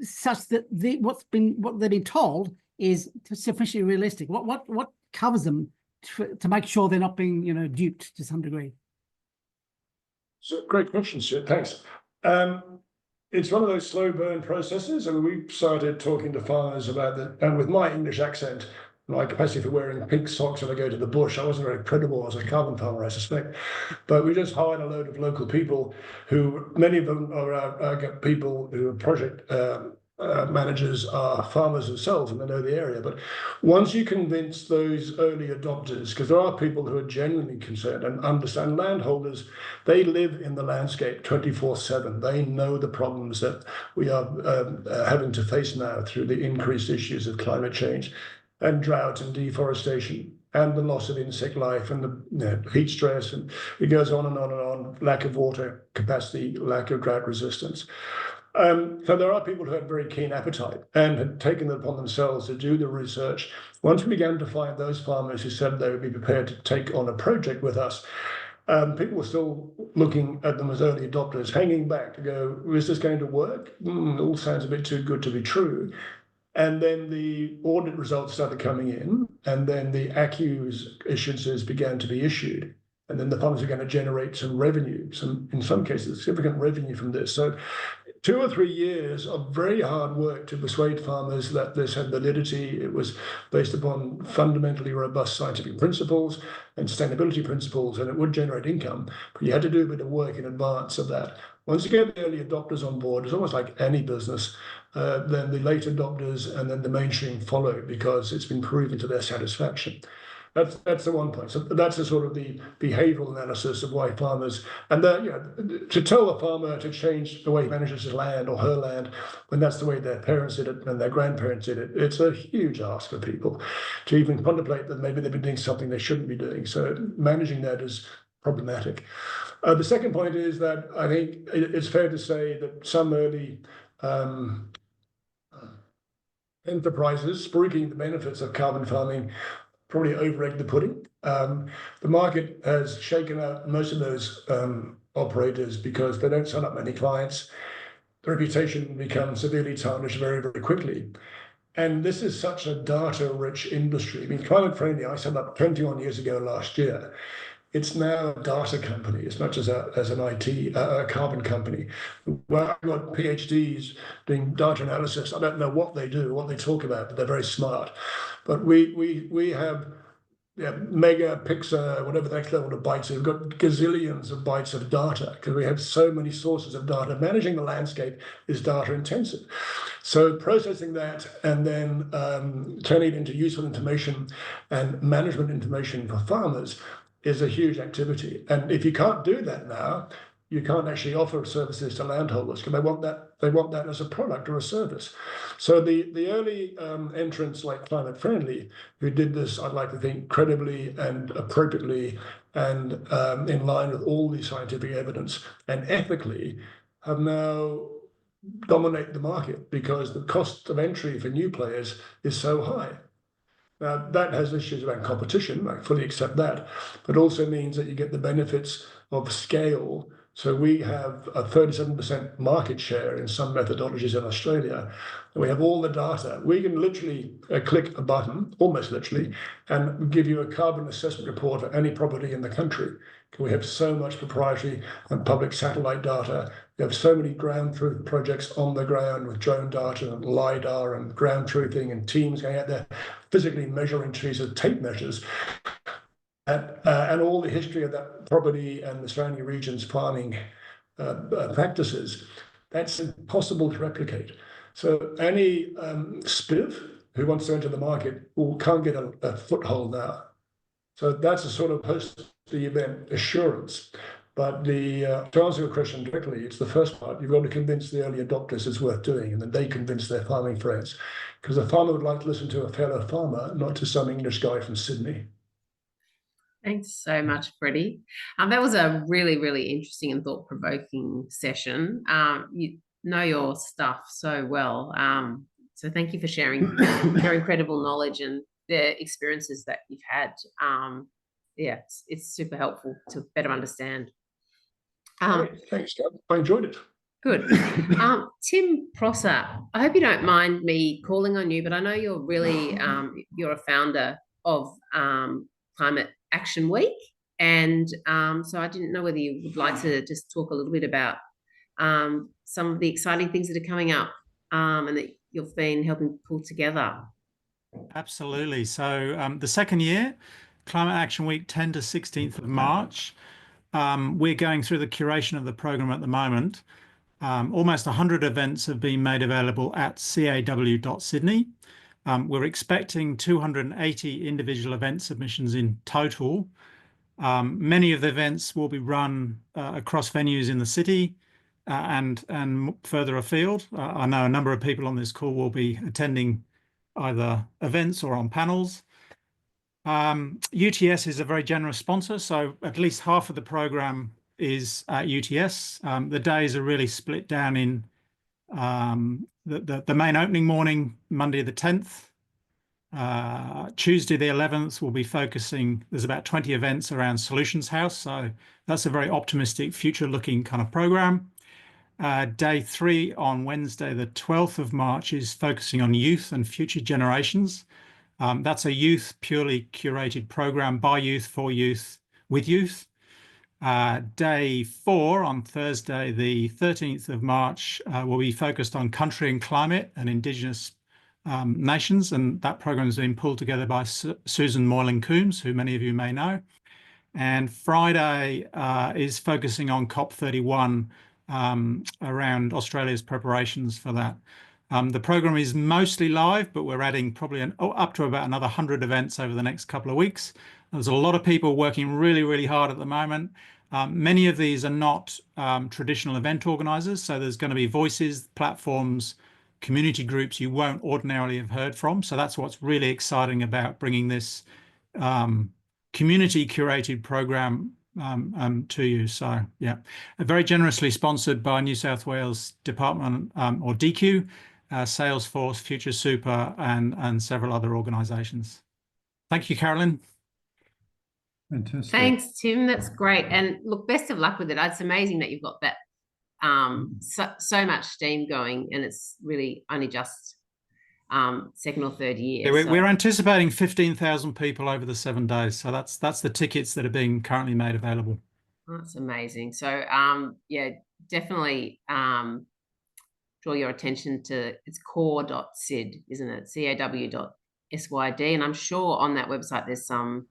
such that what they've been told is sufficiently realistic? What covers them to make sure they're not being, you know, duped to some degree? So great question, Sid. Thanks. It's one of those slow burn processes, and we started talking to farmers about that. And with my English accent, my capacity for wearing pink socks when I go to the bush, I wasn't very credible as a carbon farmer, I suspect. But we just hired a load of local people who, many of them are people who are project managers, are farmers themselves, and they know the area. But once you convince those early adopters, because there are people who are genuinely concerned and understand, landholders, they live in the landscape 24/7. They know the problems that we are having to face now through the increased issues of climate change and drought and deforestation and the loss of insect life and the heat stress, and it goes on and on and on, lack of water capacity, lack of drought resistance. So there are people who had very keen appetite and had taken it upon themselves to do the research. Once we began to find those farmers who said they would be prepared to take on a project with us, people were still looking at them as early adopters, hanging back to go, is this going to work? It all sounds a bit too good to be true. And then the audit results started coming in, and then the assurances began to be issued. And then the farmers are going to generate some revenue, in some cases, significant revenue from this. So 2 or 3 years of very hard work to persuade farmers that this had validity. It was based upon fundamentally robust scientific principles and sustainability principles, and it would generate income. But you had to do a bit of work in advance of that. Once you get the early adopters on board, it's almost like any business, then the late adopters and then the mainstream follow, because it's been proven to their satisfaction. That's the one point. So that's the sort of the behavioural analysis of why farmers, and to tell a farmer to change the way he manages his land or her land when that's the way their parents did it and their grandparents did it, it's a huge ask for people to even contemplate that maybe they've been doing something they shouldn't be doing. So managing that is problematic. The second point is that I think it's fair to say that some early enterprises, speaking the benefits of carbon farming, probably over-egged the pudding. The market has shaken out most of those operators because they don't sign up many clients. The reputation becomes severely tarnished very, very quickly. And this is such a data-rich industry. I mean, Climate Friendly, I set up 21 years ago last year. It's now a data company as much as an IT, a carbon company. Well, I've got PhDs doing data analysis. I don't know what they do, what they talk about, but they're very smart. But we have mega pixel, whatever the next level of bytes. We've got gazillions of bytes of data because we have so many sources of data. Managing the landscape is data intensive. So processing that and then turning it into useful information and management information for farmers is a huge activity. And if you can't do that now, you can't actually offer services to landholders because they want that as a product or a service. So the early entrants like Climate Friendly, who did this, I'd like to think, credibly and appropriately and in line with all the scientific evidence and ethically, have now dominated the market because the cost of entry for new players is so high. Now, that has issues around competition, I fully accept that, but also means that you get the benefits of scale. So we have a 37% market share in some methodologies in Australia, and we have all the data. We can literally click a button, almost literally, and give you a carbon assessment report for any property in the country. We have so much proprietary and public satellite data. We have so many ground truth projects on the ground with drone data and LiDAR and ground truthing and teams going out there physically measuring trees with tape measures. And all the history of that property and the surrounding region's farming practices, that's impossible to replicate. So any spiv who wants to enter the market can't get a foothold now. So that's a sort of post the event assurance. But to answer your question directly, it's the first part. You've got to convince the early adopters it's worth doing, and then they convince their farming friends. Because a farmer would like to listen to a fellow farmer, not to some English guy from Sydney. Thanks so much, Freddie. That was a really, really interesting and thought-provoking session. You know your stuff so well. So thank you for sharing your incredible knowledge and the experiences that you've had. It's super helpful to better understand. Thanks, Doug. I enjoyed it. Good. Tim Prosser, I hope you don't mind me calling on you, but I know you're really, you're a founder of Climate Action Week. And so I didn't know whether you would like to just talk a little bit about some of the exciting things that are coming up and that you've been helping pull together. Absolutely. So the second year, Climate Action Week, 10 to 16th of March. We're going through the curation of the program at the moment. Almost 100 events have been made available at caw.sydney. We're expecting 280 individual event submissions in total. Many of the events will be run across venues in the city and further afield. I know a number of people on this call will be attending either events or on panels. UTS is a very generous sponsor, so at least half of the program is at UTS. The days are really split down in the main opening morning, Monday the 10th. Tuesday the 11th will be focusing, there's about 20 events around Solutions House, so that's a very optimistic, future-looking kind of program. Day 3 on Wednesday the 12th of March is focusing on youth and future generations. That's a youth purely curated program by youth, for youth, with youth. Day 4 on Thursday the 13th of March will be focused on country and climate and Indigenous nations, and that program has been pulled together by Susan Moylan-Coombs, who many of you may know. And Friday is focusing on COP31 around Australia's preparations for that. The program is mostly live, but we're adding probably up to about another 100 events over the next couple of weeks. There's a lot of people working really, really hard at the moment. Many of these are not traditional event organisers, so there's going to be voices, platforms, community groups you won't ordinarily have heard from. So that's what's really exciting about bringing this community curated program to you. So yeah, very generously sponsored by New South Wales Department or DQ, Salesforce, Future Super, and several other organisations. Thank you, Carolyn. Fantastic. Thanks, Tim. That's great. And look, best of luck with it. It's amazing that you've got that so much steam going, and it's really only just second or third year. Yeah, we're anticipating 15,000 people over the 7 days. So that's the tickets that are being currently made available. That's amazing. So yeah, definitely draw your attention to, it's core.syd, isn't it? caw.syd. And I'm sure on that website there's some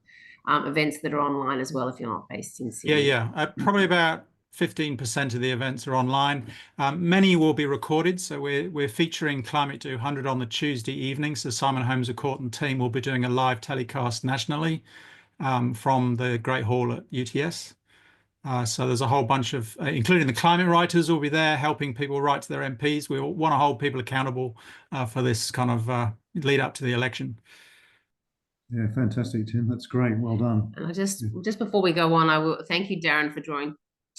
events that are online as well if you're not based in Sydney. Yeah. Probably about 15% of the events are online. Many will be recorded. So we're featuring Climate 200 on the Tuesday evening. So Simon Holmes à Court and team will be doing a live telecast nationally from the Great Hall at UTS. So there's a whole bunch of, including the climate writers will be there helping people write to their MPs. We want to hold people accountable for this kind of lead up to the election. Yeah, fantastic, Tim. That's great. Well done. And just before we go on, I will thank you, Darren, for drawing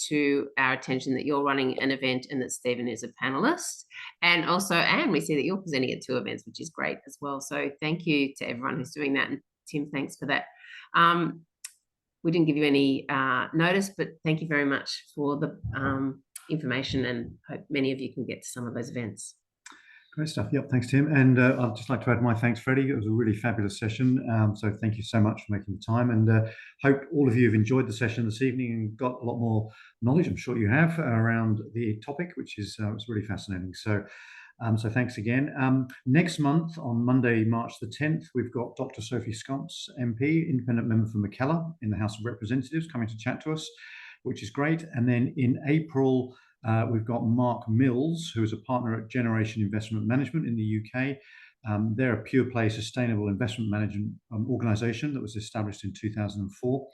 to our attention that you're running an event and that Stephen is a panelist. And also, Anne, we see that you're presenting at 2 events, which is great as well. So thank you to everyone who's doing that. And Tim, thanks for that. We didn't give you any notice, but thank you very much for the information, and hope many of you can get to some of those events. Great stuff. Yep, thanks, Tim. And I'd just like to add my thanks, Freddie. It was a really fabulous session. So thank you so much for making the time, and hope all of you have enjoyed the session this evening and got a lot more knowledge, I'm sure you have, around the topic, which is was really fascinating. So thanks again. Next month, on Monday, March the 10th, we've got Dr. Sophie Scamps, MP, independent member for Mackellar in the House of Representatives, coming to chat to us, which is great. And then in April, we've got Mark Mills, who is a partner at Generation Investment Management in the UK. They're a pure play sustainable investment management organisation that was established in 2004.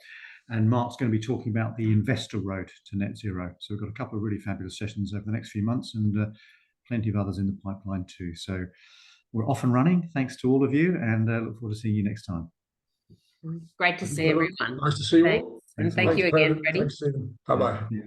And Mark's going to be talking about the investor road to net zero. So we've got a couple of really fabulous sessions over the next few months, and plenty of others in the pipeline too. So we're off and running. Thanks to all of you, and look forward to seeing you next time. Great to see everyone. Nice to see you all. Thanks. And thank you again, Freddie. Thanks, Stephen. Bye-bye. Yeah.